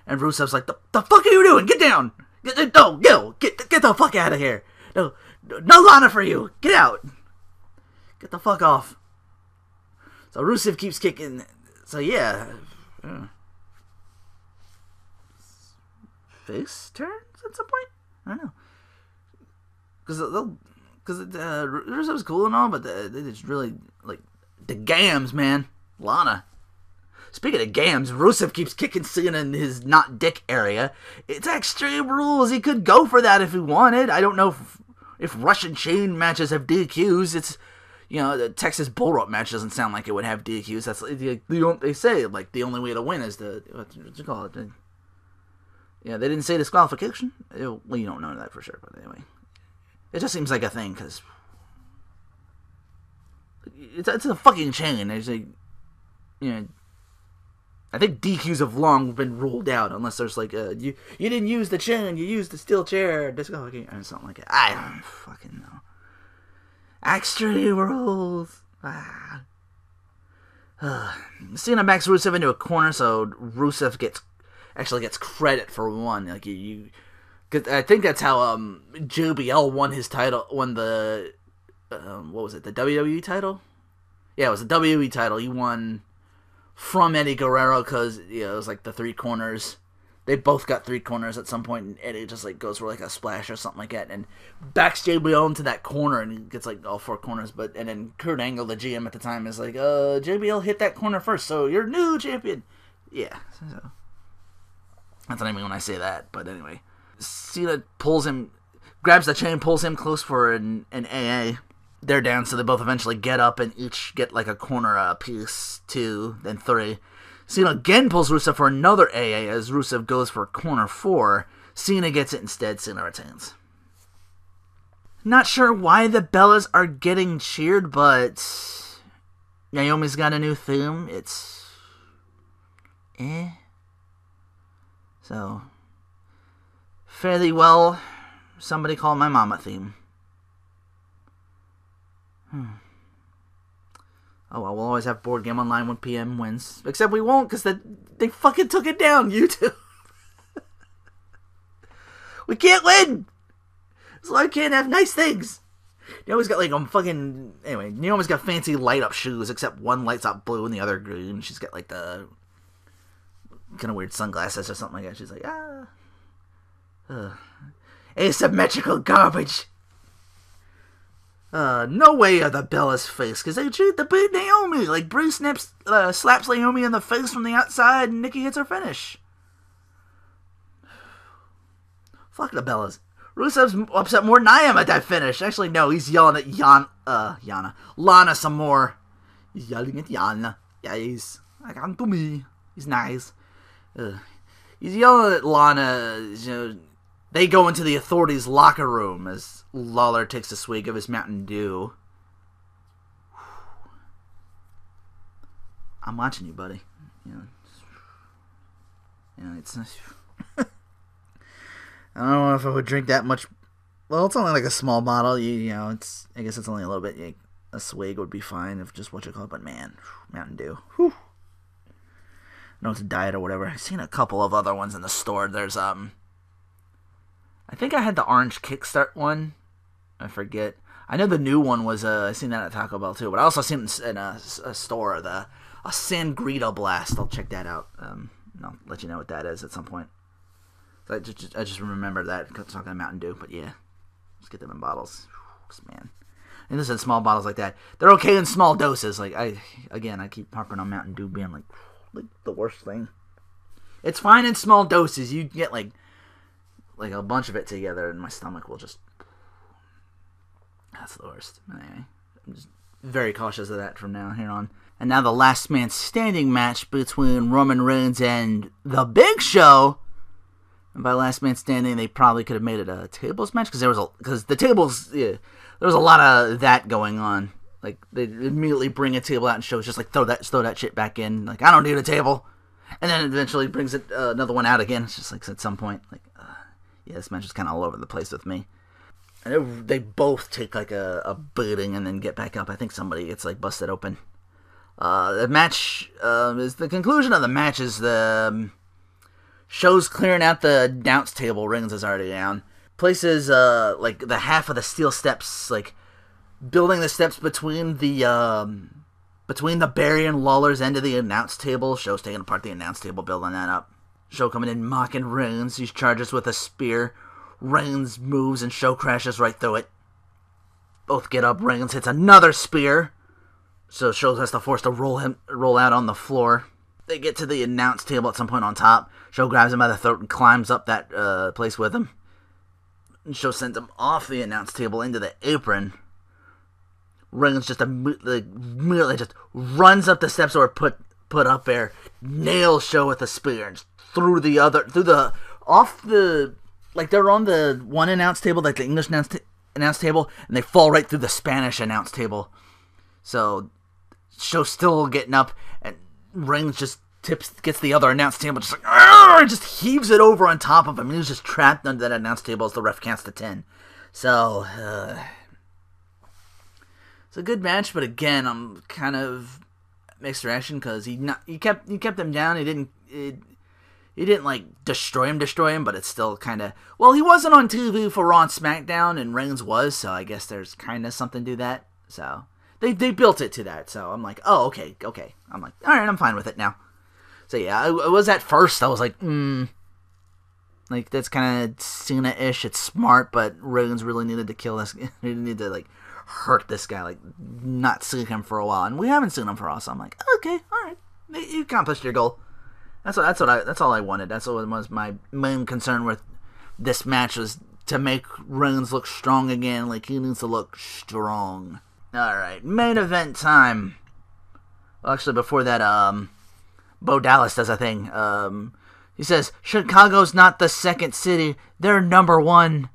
And Rusev's like, the fuck are you doing? Get down! Get the fuck out of here! No Lana for you! Get out! Get the fuck off. So Rusev keeps kicking. So yeah. Face turns at some point? I don't know. Because Rusev's cool and all, but they just really, like, the gams, man. Lana. Speaking of gams, Rusev keeps kicking Cena in his not dick area. It's Extreme Rules. He could go for that if he wanted. I don't know if Russian chain matches have DQs, it's, you know, the Texas bull rope match doesn't sound like it would have DQs. That's they say, like, the only way to win is what's it called? Yeah, they didn't say disqualification. Well, you don't know that for sure, but anyway, it just seems like a thing because it's a fucking chain. There's a, you know, I think DQs have long been ruled out unless there's like a you didn't use the chain, you used the steel chair, disqualification, or something like that. I don't fucking know. Extreme rules. Cena backs Rusev into a corner, so Rusev actually gets credit for one. Like cause I think that's how JBL won his title, won the what was it, the WWE title? Yeah, it was the WWE title. He won from Eddie Guerrero because, you know, it was like the three corners. They both got three corners at some point, and Eddie just like goes for like a splash or something like that, and backs JBL into that corner, and he gets like all four corners. And then Kurt Angle, the GM at the time, is like, JBL hit that corner first, so you're new champion. Yeah, so that's what I mean when I say that. But anyway, Cena grabs the chain, pulls him close for an AA. They're down, so they both eventually get up and each get like a corner piece, 2, then 3. Cena again pulls Rusev for another AA as Rusev goes for corner 4. Cena gets it instead. Cena retains. Not sure why the Bellas are getting cheered, but Naomi's got a new theme. It's so fairly well somebody call my mama theme. Oh, well, we'll always have Board Game Online when PM wins. Except we won't, because they fucking took it down, YouTube. We can't win! So I can't have nice things. Naomi's got, like, Anyway, Naomi's got fancy light-up shoes, except one lights up blue and the other green. She's got, like, the kind of weird sunglasses or something like that. She's like, asymmetrical garbage. No way are the Bellas face, because they treat the beat Naomi. Like, Brie slaps Naomi in the face from the outside, and Nikki hits her finish. Fuck the Bellas. Rusev's upset more than I am at that finish. Actually, no, he's yelling at Lana some more. He's yelling at Yana. Yeah, he's like, on to me. He's nice. He's yelling at Lana, you know. They go into the Authority's locker room as Lawler takes a swig of his Mountain Dew. I'm watching you, buddy. You know, it's. I don't know if I would drink that much. Well, it's only like a small bottle. You know, it's. I guess it's only a little bit. A swig would be fine if just what you call it. But man, Mountain Dew. Whew. I know it's a diet or whatever. I've seen a couple of other ones in the store. There's I think I had the orange Kickstart one. I forget. I know the new one was, I seen that at Taco Bell too, but I also seen it in a store, a Sangrita Blast. I'll check that out. And I'll let you know what that is at some point. So I just remember that, talking about Mountain Dew, but yeah. Let's get them in bottles. Man. And this is small bottles like that. They're okay in small doses. Like, I keep harping on Mountain Dew being like the worst thing. It's fine in small doses. You get like a bunch of it together and my stomach will just... That's the worst. Anyway, I'm just very cautious of that from now here on. And now the last man standing match between Roman Reigns and The Big Show. And by last man standing, they probably could have made it a tables match, because the tables, yeah, there was a lot of that going on. Like, they immediately bring a table out and shows just like throw that shit back in. Like, I don't need a table. And then eventually brings it another one out again. It's just like at some point, like, yeah, this match is kind of all over the place with me. And they both take like a beating and then get back up. I think somebody gets like busted open. The match is the conclusion of the match is the show's clearing out the announce table. Reigns is already down. Places like the half of the steel steps, like building the steps between the Barry and Lawler's end of the announce table. Show's taking apart the announce table, building that up. Show coming in, mocking Reigns. He charges with a spear. Reigns moves and Show crashes right through it. Both get up. Reigns hits another spear. So Show has to force to roll out on the floor. They get to the announce table at some point on top. Show grabs him by the throat and climbs up that place with him. Show sends him off the announce table into the apron. Reigns just immediately just runs up the steps that were put up there, nails Show with a spear, and like they're on the one announce table, like the English announce table, and they fall right through the Spanish announce table. So Show's still getting up, and Reigns just gets the other announce table, just like, just heaves it over on top of him. He was just trapped under that announce table as the ref counts to 10. So, it's a good match, but again, I'm kind of mixed reaction because he kept him down. He didn't like destroy him, but it's still kind of, well, he wasn't on TV for Raw and SmackDown, and Reigns was, so I guess there's kind of something to that. So they built it to that. So I'm like, oh, okay. I'm like, all right, I'm fine with it now. So yeah, I was at first, I was like, like that's kind of Cena-ish. It's smart, but Reigns really needed to kill this. He needed to like hurt this guy, like not see him for a while, and we haven't seen him for a while. So I'm like, okay, all right, you accomplished your goal. That's all I wanted. That's what was my main concern with this match, was to make Reigns look strong again. Like, he needs to look strong. All right, main event time. Well, actually, before that, Bo Dallas does a thing. He says, Chicago's not the second city. They're number one.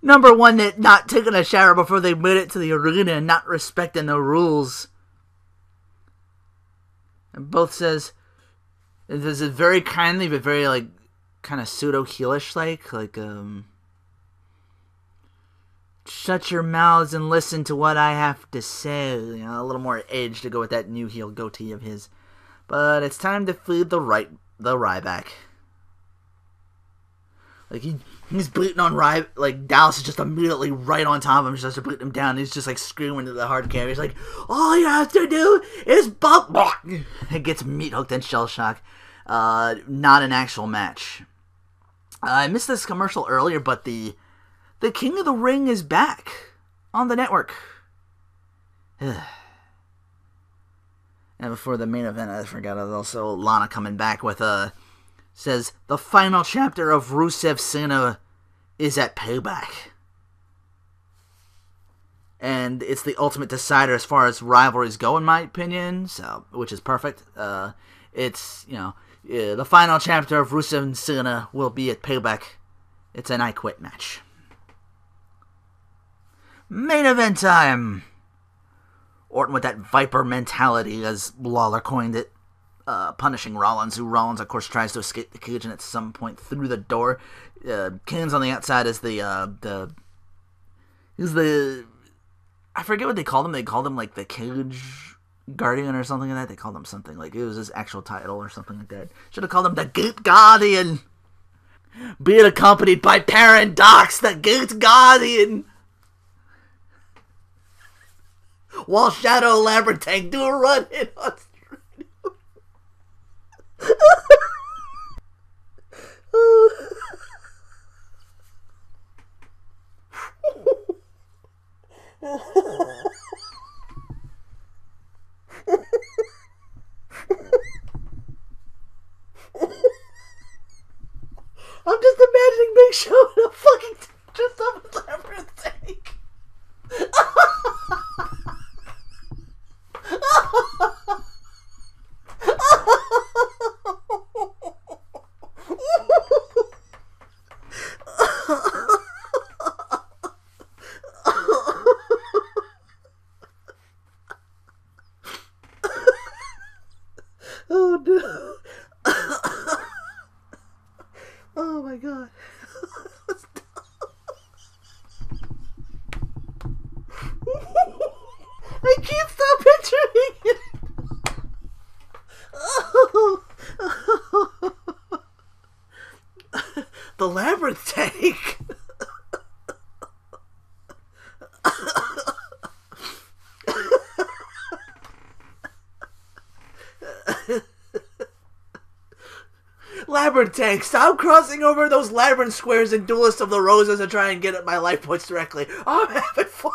Number one at not taking a shower before they made it to the arena and not respecting the rules. And both says, this is very kindly, but very, like, kind of pseudo-heelish, like, shut your mouths and listen to what I have to say. You know, a little more edge to go with that new heel goatee of his. But it's time to feed the Ryback. Like, he's beating on Ryback. Like, Dallas is just immediately right on top of him, just to beat him down. He's just, like, screaming to the hard carry. He's like, all you have to do is bump. It gets meat hooked in shell shock. Not an actual match. I missed this commercial earlier, but the King of the Ring is back on the network. And before the main event, I forgot, also Lana coming back with says the final chapter of Rusev Cena is at Payback. And it's the ultimate decider as far as rivalries go, in my opinion, so, which is perfect. It's, the final chapter of Rusev and Cena will be at Payback. It's an I Quit match. Main event time. Orton with that Viper mentality, as Lawler coined it, punishing Rollins, who Rollins, of course, tries to escape the cage and at some point through the door. Kane's on the outside as I forget what they called him. They called him, like, the Cage Guardian or something like that. They called him something, like, it was his actual title or something like that. Should have called him the Gate Guardian. Being accompanied by Paradox, the Gate Guardian. While Shadow Labyrinth do a run in on I'm just imagining Big Show in a fucking just up a labyrinth tank. Oh no. Oh my god. I can't stop picturing it. Oh. The labyrinth tank. Labyrinth tank, stop crossing over those labyrinth squares in Duelist of the Roses to try and get at my life points directly. I'm having fun.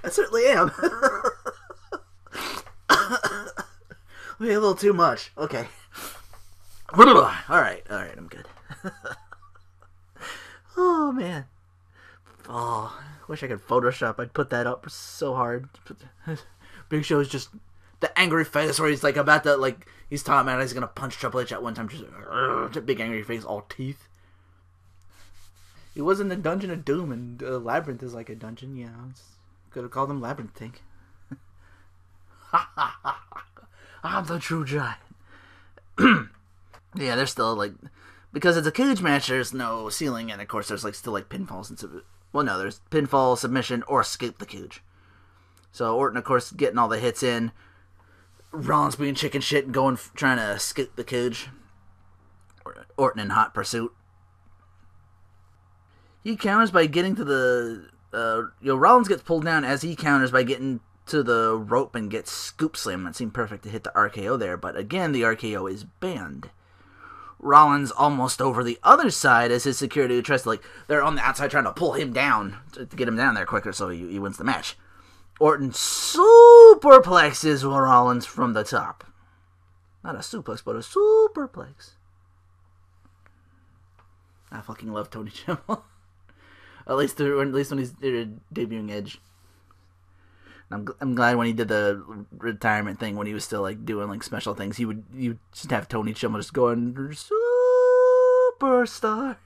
I certainly am. Maybe a little too much. Okay. Alright, I'm good. Oh, man. Oh, wish I could Photoshop. I'd put that up so hard. Big Show's just the angry face where he's like about to, like, he's talking about he's gonna punch Triple H at one time. Just a big angry face, all teeth. He was in the Dungeon of Doom, and Labyrinth is like a dungeon. Yeah, could have called him Labyrinth Tank. I'm the true giant. Yeah, there's still like, because it's a cage match, there's no ceiling, and of course there's like still like pinfalls and well, no, there's pinfall, submission, or escape the cage. So Orton, of course, getting all the hits in. Rollins being chicken shit and trying to escape the cage. Orton in hot pursuit. He counters by getting to the... Rollins gets pulled down as he counters by getting to the rope and gets scoop slammed. That seemed perfect to hit the RKO there, but again, the RKO is banned. Rollins almost over the other side as his security tries to, like, they're on the outside trying to pull him down to get him down there quicker so he wins the match. Orton superplexes Rollins from the top. Not a suplex, but a superplex. I fucking love Tony Schimmel. at least when he's debuting Edge. I'm glad when he did the retirement thing, when he was still like doing like special things, you just have Tony Schimmel just going superstar.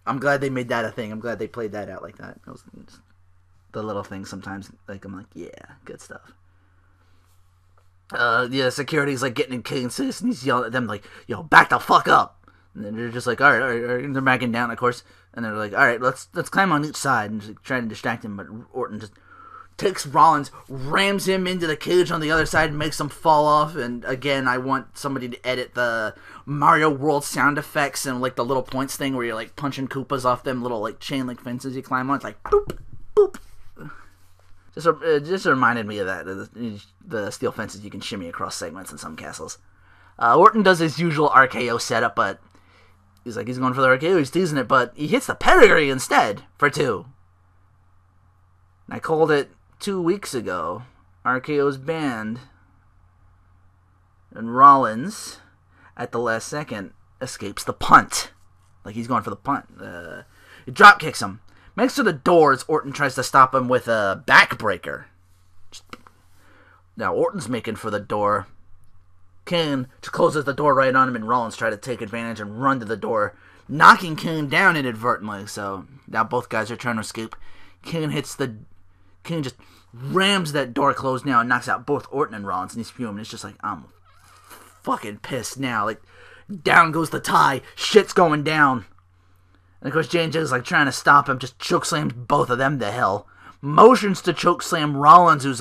I'm glad they made that a thing. I'm glad they played that out like that. It was just the little things sometimes, like, I'm like, yeah, good stuff. Yeah, security's like getting in Kane's face, and he's yelling at them like, yo, back the fuck up. And then they're just like, all right, and they're backing down, of course, and they're like, all right, let's climb on each side, and just like, trying to distract him, but Orton just takes Rollins, rams him into the cage on the other side, and makes him fall off. And again, I want somebody to edit the Mario World sound effects and like the little points thing where you're like punching Koopas off them little like chain link fences you climb on. It's like boop, boop. Just reminded me of that, the steel fences you can shimmy across segments in some castles. Orton does his usual RKO setup, but he's going for the RKO, he's teasing it, but he hits the pedigree instead for 2. I called it 2 weeks ago. RKO's banned, and Rollins, at the last second, escapes the punt. Like he's going for the punt. He drop kicks him. Next to the doors, Orton tries to stop him with a backbreaker. Now Orton's making for the door. Kane just closes the door right on him, and Rollins try to take advantage and run to the door, knocking Kane down inadvertently. So now both guys are trying to escape. Kane just rams that door closed now and knocks out both Orton and Rollins, and he's fuming. It's just like, I'm fucking pissed now. Like, down goes the tie. Shit's going down. And of course, J&J's like trying to stop him, just chokeslams both of them to hell. Motions to chokeslam Rollins, who's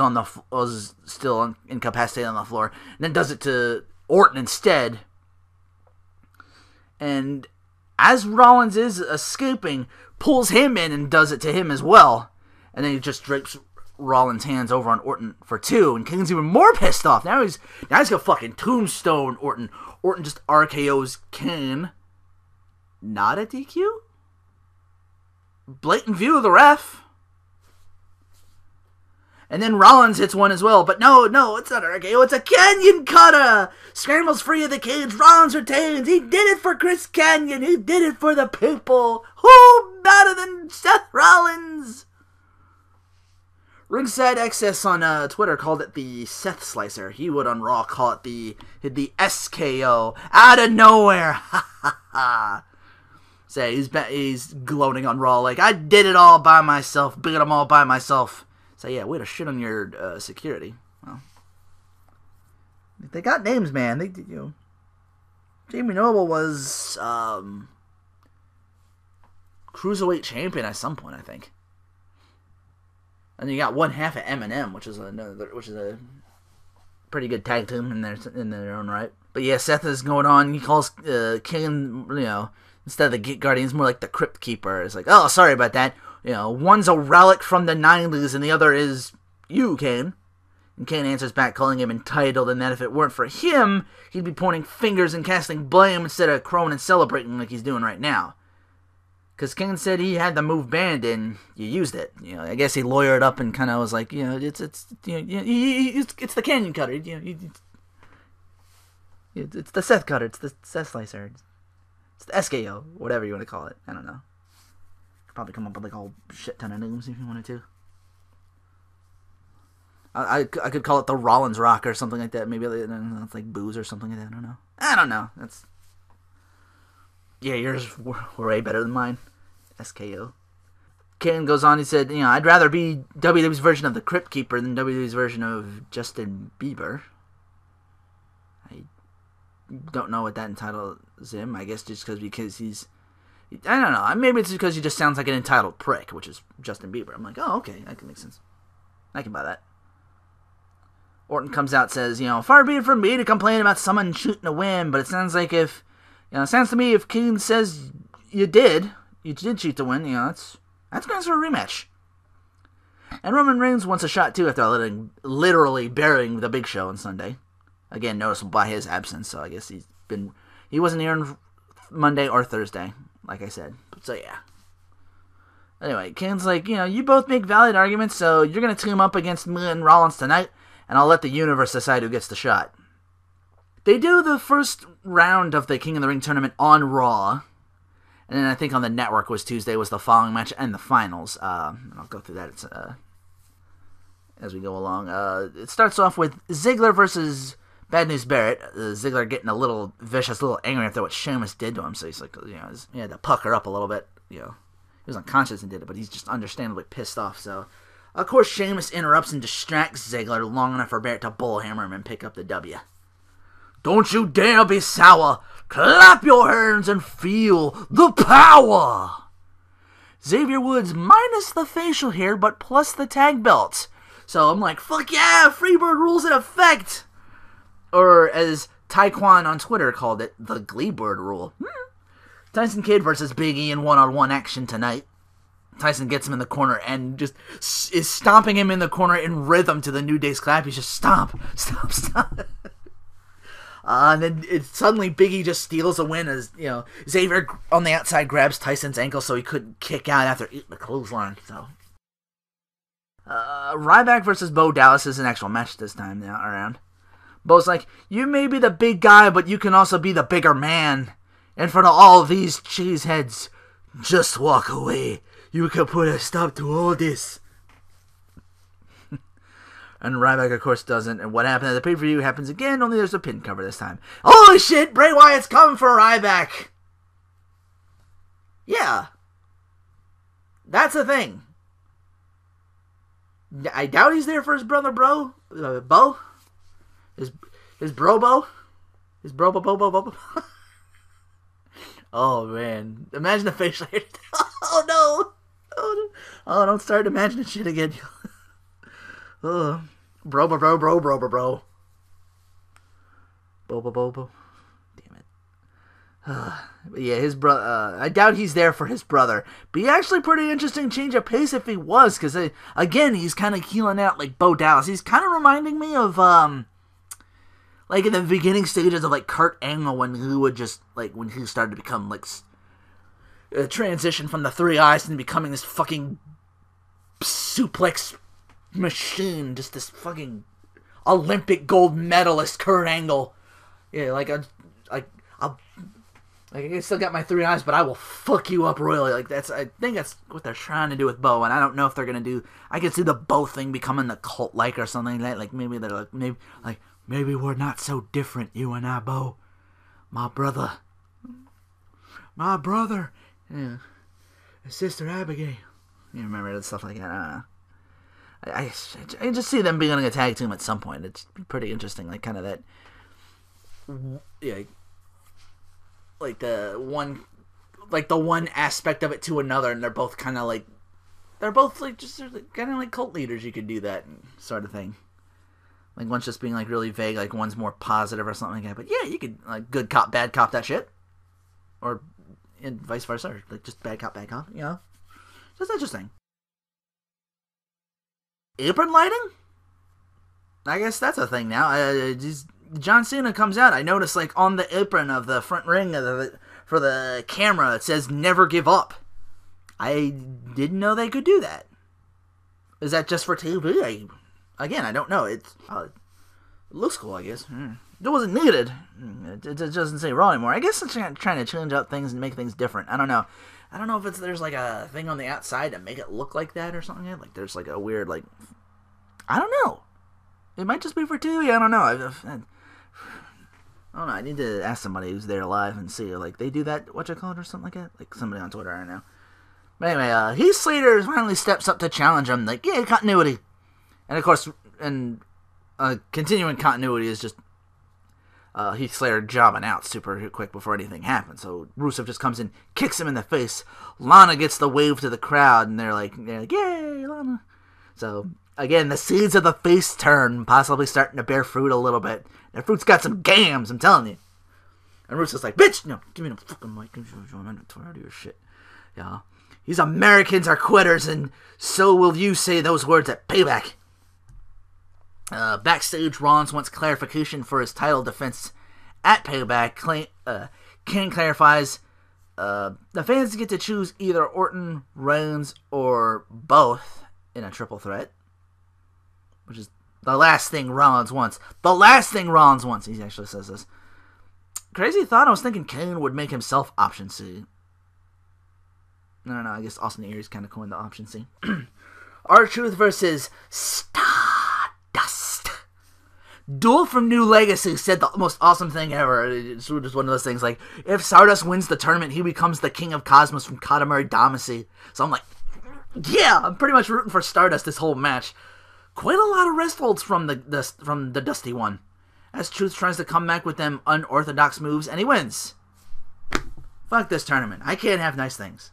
still incapacitated on the floor, and then does it to Orton instead. And as Rollins is escaping, pulls him in and does it to him as well. And then he just drapes Rollins' hands over on Orton for 2, and Kane's even more pissed off. Now he's gonna fucking tombstone Orton. Orton just RKO's Kane. Not a DQ? Blatant view of the ref. And then Rollins hits one as well, but no, it's not an RKO, it's a Canyon Cutter! Scrambles free of the cage, Rollins retains, he did it for Chris Canyon, he did it for the people! Who better than Seth Rollins? Ringside Access on Twitter called it the Seth Slicer. He would on Raw call it the SKO. Out of nowhere! Ha ha ha! So he's gloating on Raw like, I did it all by myself, beat them all by myself. So yeah, way to shit on your security. Well, they got names, man. Jamie Noble was Cruiserweight Champion at some point, I think. And you got one half of Eminem, which is a pretty good tag team in their own right. But yeah, Seth is going on. He calls Kane, instead of the Guardians, more like the Crypt Keeper. It's like, oh, sorry about that. One's a relic from the 90s, and the other is you, Kane. And Kane answers back, calling him entitled, and that if it weren't for him, he'd be pointing fingers and casting blame instead of crowing and celebrating like he's doing right now. Because Kane said he had the move banned, and you used it. I guess he lawyered up and kind of was like, it's the Canyon Cutter. It's the Seth Cutter. It's the Seth Slicer. It's the SKO, whatever you want to call it. I don't know. Could probably come up with like a whole shit ton of names if you wanted to. I could call it the Rollins Rock or something like that. Maybe it's like booze or something like that. I don't know. That's... Yeah, yours were way better than mine. SKO. Kane goes on, he said, I'd rather be WWE's version of the Crypt Keeper than WWE's version of Justin Bieber. I don't know what that entitles him. I guess just because he's... I don't know. Maybe it's because he just sounds like an entitled prick, which is Justin Bieber. I'm like, oh, okay, that can make sense. I can buy that. Orton comes out and says, far be it from me to complain about someone shooting a win, but it sounds like it sounds to me if Kane says you did shoot to win, that's grounds for a rematch. And Roman Reigns wants a shot too after literally burying the Big Show on Sunday. Again, noticeable by his absence, so I guess he wasn't here on Monday or Thursday, like I said. So yeah. Anyway, Kane's like, you both make valid arguments, so you're going to team up against me and Rollins tonight, and I'll let the universe decide who gets the shot. They do the first round of the King of the Ring tournament on Raw, and then I think on the network Tuesday was the following match and the finals. And I'll go through that as we go along. It starts off with Ziggler versus Bad News Barrett. Ziggler getting a little vicious, a little angry after what Sheamus did to him, so he's like, he had to pucker up a little bit, He was unconscious and did it, but he's just understandably pissed off, so... Of course, Sheamus interrupts and distracts Ziggler long enough for Barrett to bullhammer him and pick up the W. Don't you dare be sour! Clap your hands and feel the power! Xavier Woods minus the facial hair, but plus the tag belt. So I'm like, fuck yeah, Freebird rules in effect! Or as Taekwon on Twitter called it, the Gleebird rule. Tyson Kidd versus Big E in one-on-one action tonight. Tyson gets him in the corner and just is stomping him in the corner in rhythm to the New Day's clap. He's just stomp, stomp, stomp. And then suddenly Big E just steals a win as, Xavier on the outside grabs Tyson's ankle so he couldn't kick out after eating the clothesline. So, Ryback versus Bo Dallas is an actual match this time now around. Bo's like, you may be the big guy, but you can also be the bigger man. In front of all these cheeseheads, just walk away. You can put a stop to all this. And Ryback, of course, doesn't. And what happened at the pay-per-view happens again, only there's a pin cover this time. Holy shit, Bray Wyatt's coming for Ryback. Yeah. That's a thing. I doubt he's there for his brother, Bo? His bro, Bo? His bro, Bo? Oh, man. Imagine the facial hair. Oh, no. Oh, don't start imagining shit again. Bro. Bo. Damn it. But yeah, his brother. I doubt he's there for his brother. But actually pretty interesting change of pace if he was. Because, again, he's kind of healing out like Bo Dallas. He's kind of reminding me of, like in the beginning stages of like Kurt Angle when he would just like when he started to become like a transition from the 3 eyes and becoming this fucking suplex machine, just this fucking Olympic gold medalist Kurt Angle. Yeah, I still got my 3 eyes, but I will fuck you up royally. I think that's what they're trying to do with Bo, and I don't know if they're gonna do. I could see the Bo thing becoming the cult like or something like that. Like maybe they're maybe we're not so different, you and I, Bo. My brother. Yeah. His sister Abigail. You remember that stuff like that? I just see them being on a tag team at some point. It's pretty interesting. Like, kind of that... Yeah. Like, the one aspect of it to another, and they're both kind of like... They're both, like, just kind of like cult leaders. You could do that sort of thing. Like, one's just being, like, really vague, like, one's more positive or something like that. But, yeah, you could, like, good cop, bad cop that shit. Or, and vice versa. Or, like, just bad cop, Just interesting. Apron lighting? I guess that's a thing now. John Cena comes out. I noticed, like, on the apron of the front ring for the camera, it says, never give up. I didn't know they could do that. Is that just for TV? Again, I don't know. It looks cool, I guess. It wasn't needed. It doesn't say Raw anymore. I guess it's trying to change up things and make things different. I don't know. I don't know if there's like a thing on the outside to make it look like that or something. Like there's like a weird like, I don't know. It might just be for TV. I don't know. I don't know. I need to ask somebody who's there live and see like they do that. What you call it or something like that. Like somebody on Twitter. I don't know. But anyway, Heath Slater finally steps up to challenge him. Like, yeah, continuity. And of course, continuing continuity is just Heath Slater jobbing out super quick before anything happens. So Rusev just comes in, kicks him in the face. Lana gets the wave to the crowd, and they're like, yay, Lana. So, again, the seeds of the face turn possibly starting to bear fruit a little bit. The fruit's got some gams, I'm telling you. And Rusev's like, bitch, no, give me the fucking mic. I'm not tired of your shit. Yeah. These Americans are quitters, and so will you say those words at Payback. Backstage, Rollins wants clarification for his title defense at Payback. Kane clarifies the fans get to choose either Orton, Reigns, or both in a triple threat, which is the last thing Rollins wants. The last thing Rollins wants. He actually says this. Crazy thought. I was thinking Kane would make himself option C. No, I guess Austin Aries kind of coined the option C. R-Truth versus Stardust. Duel from New Legacy said the most awesome thing ever. It's just one of those things like, if Stardust wins the tournament, he becomes the King of Cosmos from Katamari Damacy. So I'm like, yeah, I'm pretty much rooting for Stardust this whole match. Quite a lot of rest holds from the Dusty one. As Truth tries to come back with them unorthodox moves, and he wins. Fuck this tournament. I can't have nice things.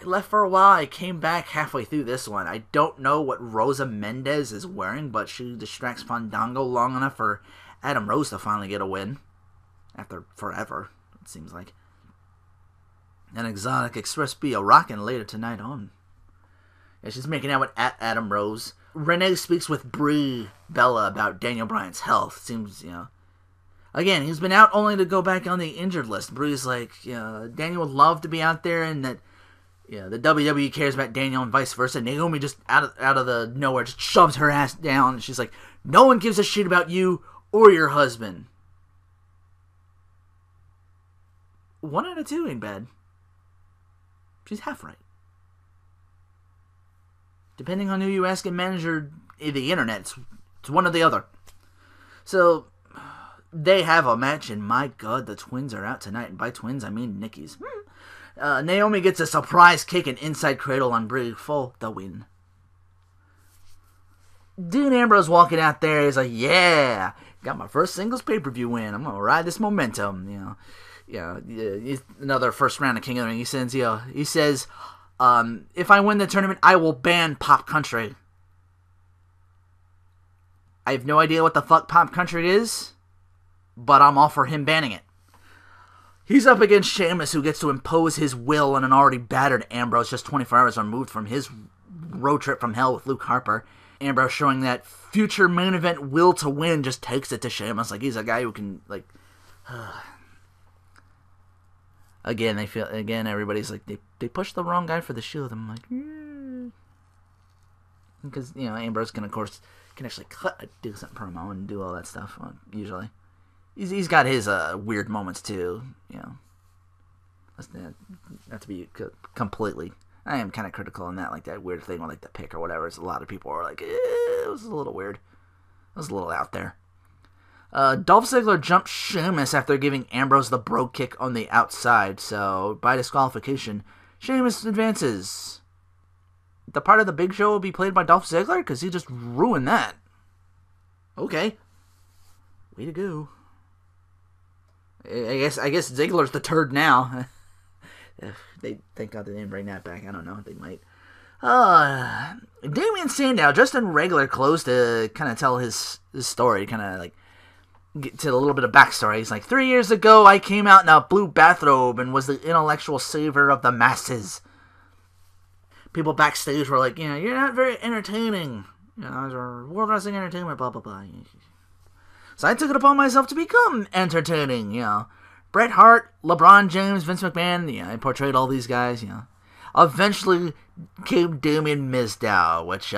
I left for a while. I came back halfway through this one. I don't know what Rosa Mendez is wearing, but she distracts Fandango long enough for Adam Rose to finally get a win. After forever, it seems like. And Exotic Express be a rockin' later tonight on. Yeah, she's making out with Adam Rose. Renee speaks with Brie Bella about Daniel Bryan's health. Seems, again, he's been out only to go back on the injured list. Brie's like, Daniel would love to be out there, and that, the WWE cares about Daniel and vice versa. Naomi just out of the nowhere just shoves her ass down, and she's like, no one gives a shit about you or your husband. 1 out of 2 ain't bad. She's half right. Depending on who you ask and manager the internet, it's one or the other. So, they have a match, and my god, the twins are out tonight. And by twins, I mean Nikki's. Naomi gets a surprise kick and inside cradle on Brie for the win. Dean Ambrose walking out there, he's like, yeah, got my first singles pay-per-view win. I'm going to ride this momentum, another first round of King of the Ring. He says, if I win the tournament, I will ban Pop Country. I have no idea what the fuck Pop Country is, but I'm all for him banning it. He's up against Sheamus, who gets to impose his will on an already battered Ambrose just 24 hours removed from his road trip from hell with Luke Harper. Ambrose showing that future main event will to win, just takes it to Sheamus. Like, he's a guy who can, like... Again, everybody's like, they pushed the wrong guy for the Shield. I'm like, because, Ambrose can, of course, actually cut a decent promo and do all that stuff, usually. He's got his weird moments, too, Not to be completely... I am kind of critical on that, like that weird thing with like the pick or whatever. It's a lot of people are like, it was a little weird. It was a little out there. Dolph Ziggler jumps Sheamus after giving Ambrose the bro kick on the outside, so by disqualification, Sheamus advances. The part of the Big Show will be played by Dolph Ziggler? Because he just ruined that. Okay. Way to go. I guess Ziggler's the turd now. Thank God they didn't bring that back. I don't know. They might. Damian Sandow, just in regular clothes to kind of tell his story, kind of like get to a little bit of backstory. He's like, 3 years ago, I came out in a blue bathrobe and was the intellectual savior of the masses. People backstage were like, you're not very entertaining. World Wrestling Entertainment, blah, blah, blah. So I took it upon myself to become entertaining, Bret Hart, LeBron James, Vince McMahon, I portrayed all these guys, Eventually came Damien Mizdow, which,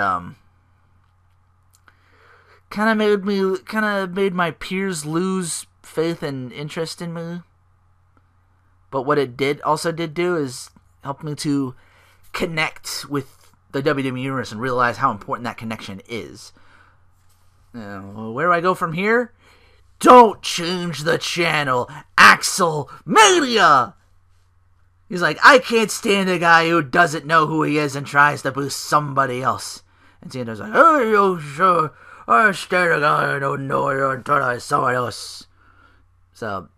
kind of made my peers lose faith and interest in me. But what it also did do is help me to connect with the WWE Universe and realize how important that connection is. Where do I go from here? Don't change the channel, Axel Mania! He's like, I can't stand a guy who doesn't know who he is and tries to boost somebody else. And Sando's like, oh, you sure? I stand a guy who don't know you and try to somebody else. So,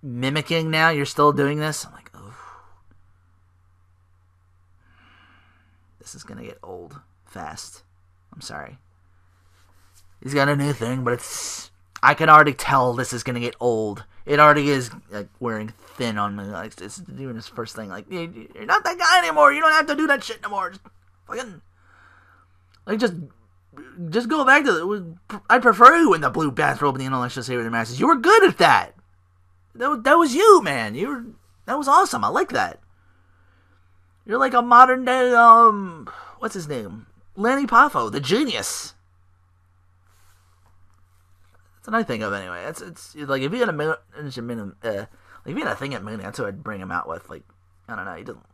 mimicking now, you're still doing this? I'm like, oh. This is gonna get old fast. I'm sorry. He's got a new thing, but I can already tell this is gonna get old. It already is like wearing thin on me. Like, it's doing his first thing. Like, you're not that guy anymore. You don't have to do that shit no more. Just fucking, like, just go back to I prefer you in the blue bathrobe and the intellectual saber the masses. You were good at that. That was you, man. That was awesome. I like that. You're like a modern day what's his name? Lanny Poffo, the genius. That's what I think of anyway. It's like if you had if you had a thing at Mooney, that's what I'd bring him out with. Like, I don't know, he doesn't.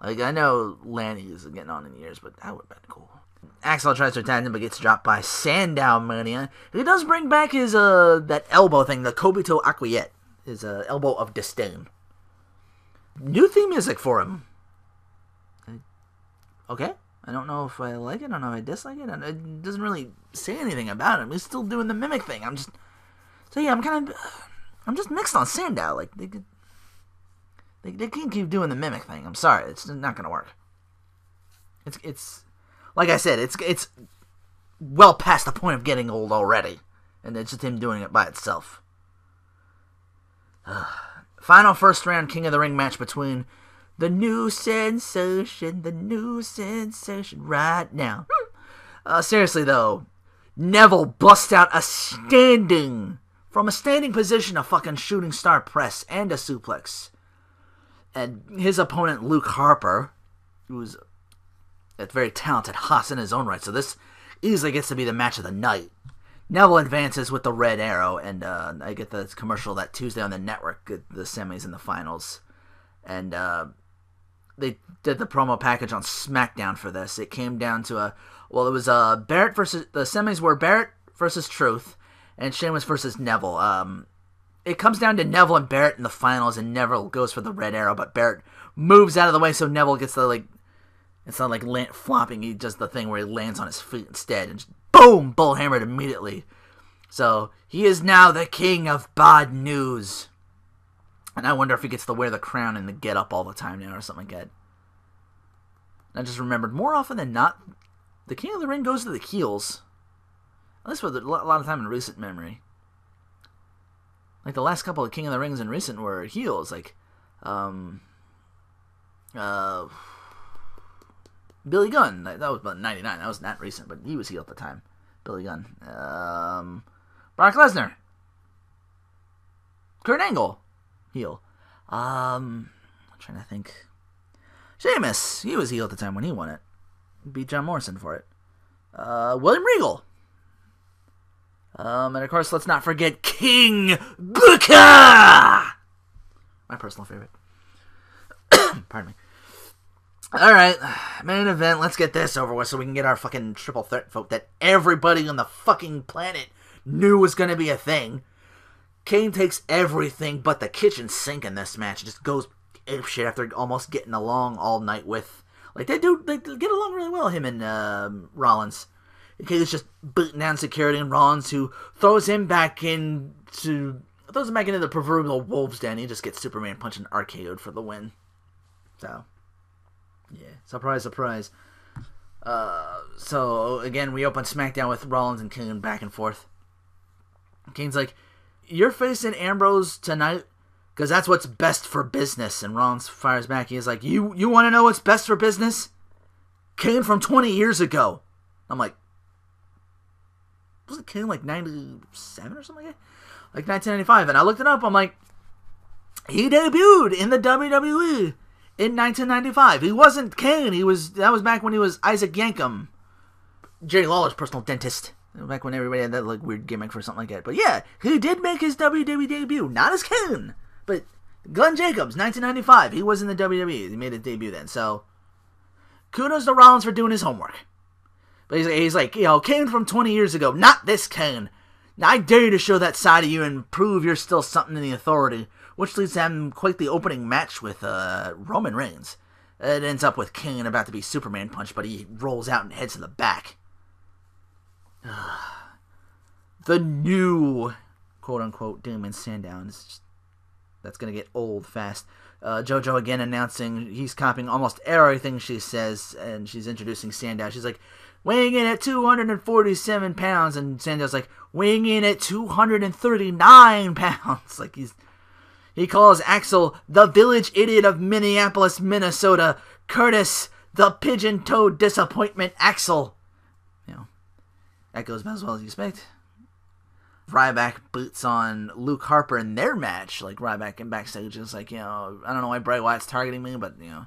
Like, I know Lanny is getting on in years, but that would have been cool. Axel tries to attack him, but gets dropped by Sandow Mania. He does bring back his that elbow thing, the Kobito Akuyet, his elbow of disdain. New theme music for him. Okay, I don't know if I like it. I don't know if I dislike it. It doesn't really say anything about him. He's still doing the mimic thing. I'm just mixed on Sandow. Like they can't keep doing the mimic thing. I'm sorry, it's not gonna work. It's like I said, it's well past the point of getting old already, and it's just him doing it by itself. Final first round King of the Ring match between the new sensation right now. Seriously though, Neville busts out from a standing position, a fucking shooting star press and a suplex. And his opponent, Luke Harper, who's a very talented hoss in his own right, so this easily gets to be the match of the night. Neville advances with the red arrow, and I get the commercial that Tuesday on the network, the semis and the finals. And they did the promo package on SmackDown for this. It came down to it was Barrett versus, the semis were Barrett versus Truth, and Sheamus versus Neville. It comes down to Neville and Barrett in the finals, and Neville goes for the red arrow, but Barrett moves out of the way, so Neville gets the, it's not like flopping, he does the thing where he lands on his feet instead, and just boom, bullhammered immediately. So, he is now the king of bad news. And I wonder if he gets to wear the crown and the get up all the time now, or something like that. I just remembered, more often than not, the King of the Ring goes to the heels. At least with a lot of time in recent memory. Like, the last couple of King of the Rings in recent were heels, like, Billy Gunn, that was about 99, that was not recent, but he was heel at the time. Billy Gunn. Brock Lesnar. Kurt Angle, heel. I'm trying to think. Sheamus, he was heel at the time when he won it. Beat John Morrison for it. William Regal. And of course, let's not forget King Booker! My personal favorite. Pardon me. Alright, main event, let's get this over with so we can get our fucking triple threat vote that everybody on the fucking planet knew was gonna be a thing. Kane takes everything but the kitchen sink in this match. Just goes apeshit after almost getting along all night with... Like, they get along really well, him and Rollins. Kane's just beating down security, and Rollins, who throws him back into the proverbial wolves den. He just gets Superman punched and RKO'd for the win. So, yeah. Surprise, surprise. So, again, we open SmackDown with Rollins and Kane back and forth. Kane's like, you're facing Ambrose tonight because that's what's best for business. And Rollins fires back. He's like, you want to know what's best for business? Kane from 20 years ago. I'm like, was it Kane like 97 or something like that? Like 1995. And I looked it up. I'm like, he debuted in the WWE in 1995. He wasn't Kane. That was back when he was Isaac Yankem. Jerry Lawler's personal dentist. Back when everybody had that like weird gimmick for something like that. But yeah, he did make his WWE debut. Not as Kane, but Glenn Jacobs, 1995. He was in the WWE. He made his debut then. So kudos to Rollins for doing his homework. But he's like, you know, Kane from 20 years ago. Not this Kane. Now, I dare you to show that side of you and prove you're still something in the Authority. Which leads to him quite the opening match with Roman Reigns. It ends up with Kane about to be Superman punched, but he rolls out and heads to the back. The new, quote-unquote, Damon Sandow. That's going to get old fast. JoJo again announcing he's copying almost everything she says, and she's introducing Sandow. She's like, weighing in at 247 pounds, and Sandow's like, weighing in at 239 pounds. Like, he calls Axel the village idiot of Minneapolis, Minnesota. Curtis, the pigeon-toed disappointment Axel. You know, that goes about as well as you expect. Ryback boots on Luke Harper in their match. Like, Ryback in backstage is like, you know, I don't know why Bray Wyatt's targeting me, but, you know,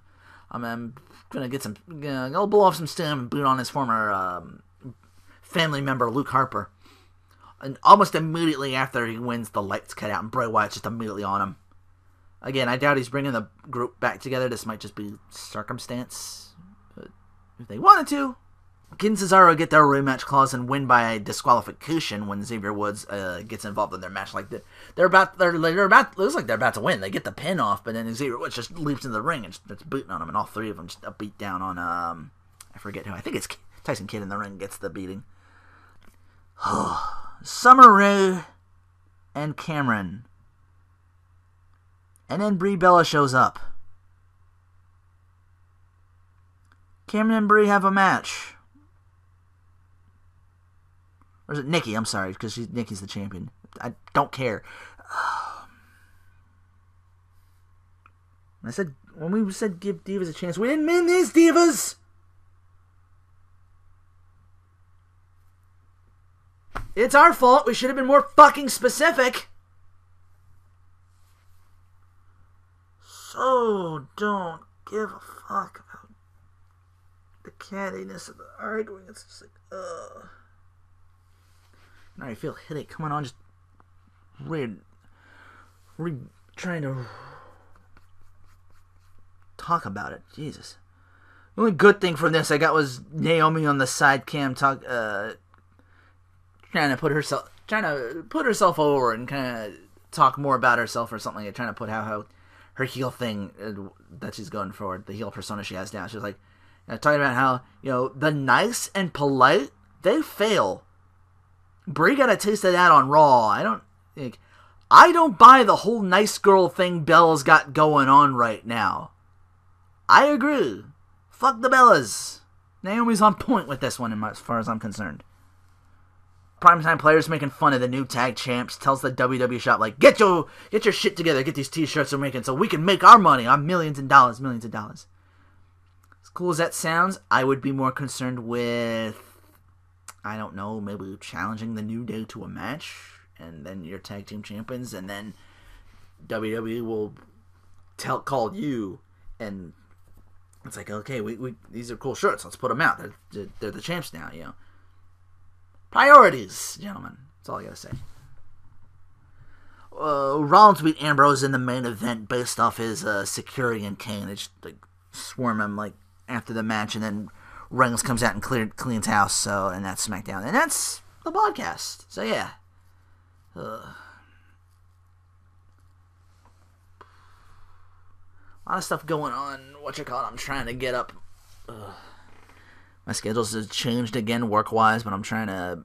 I'm gonna get some, I'll blow off some steam and boot on his former family member, Luke Harper. And almost immediately after he wins, the lights cut out, and Bray Wyatt's just immediately on him. Again, I doubt he's bringing the group back together. This might just be circumstance. But if they wanted to, Ken and Cesaro get their rematch clause and win by disqualification when Xavier Woods gets involved in their match. Like they're about, looks like they're about to win. They get the pin off, but then Xavier Woods just leaps into the ring and starts booting on him, and all three of them just a beat down on I forget who. I think it's Tyson Kidd in the ring gets the beating. Summer Rae and Cameron. And then Brie Bella shows up. Cameron and Brie have a match. Or is it Nikki? I'm sorry, because Nikki's the champion. I don't care. When we said give divas a chance, we didn't mean these divas! It's our fault. We should have been more fucking specific. So don't give a fuck about the cattiness of the arguing. It's just like, ugh. Now I feel headache coming on. Just trying to talk about it. Jesus. The only good thing from this I got was Naomi on the side cam trying to put herself over and kind of talk more about herself or something. Trying to put how her heel thing that she's going for, the heel persona she has now. She's like, talking about how, you know, the nice and polite, they fail. Brie got a taste of that on Raw. I don't buy the whole nice girl thing Bella's got going on right now. I agree. Fuck the Bellas. Naomi's on point with this one as far as I'm concerned. Primetime Players making fun of the new tag champs, tells the WWE shop, like, get your shit together, get these t-shirts we're making so we can make our money on millions of dollars. As cool as that sounds, I would be more concerned with, I don't know, maybe challenging the New Day to a match, and then you're tag team champions, and then WWE will call you, and it's like, okay, we these are cool shirts, let's put them out. They're the champs now, you know. Priorities, gentlemen. That's all I gotta say. Rollins beat Ambrose in the main event based off his security and Kane. They just like swarm him like after the match, and then Reigns comes out and cleans house. So, and that's SmackDown, and that's the podcast. So yeah, a lot of stuff going on. I'm trying to get up. My schedule's changed again work-wise, but I'm trying to,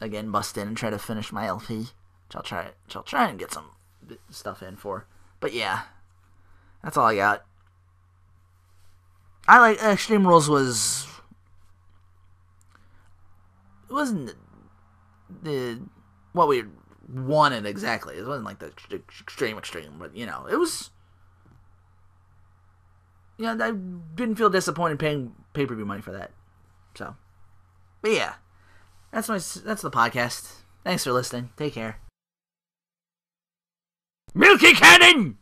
again, bust in and try to finish my LP. Which I'll try and get some stuff in for. But yeah, that's all I got. I like Extreme Rules it wasn't what we wanted exactly. It wasn't like the extreme, but you know, it was. Yeah, I didn't feel disappointed paying pay-per-view money for that. So, but yeah, that's the podcast. Thanks for listening. Take care. Milky Cannon!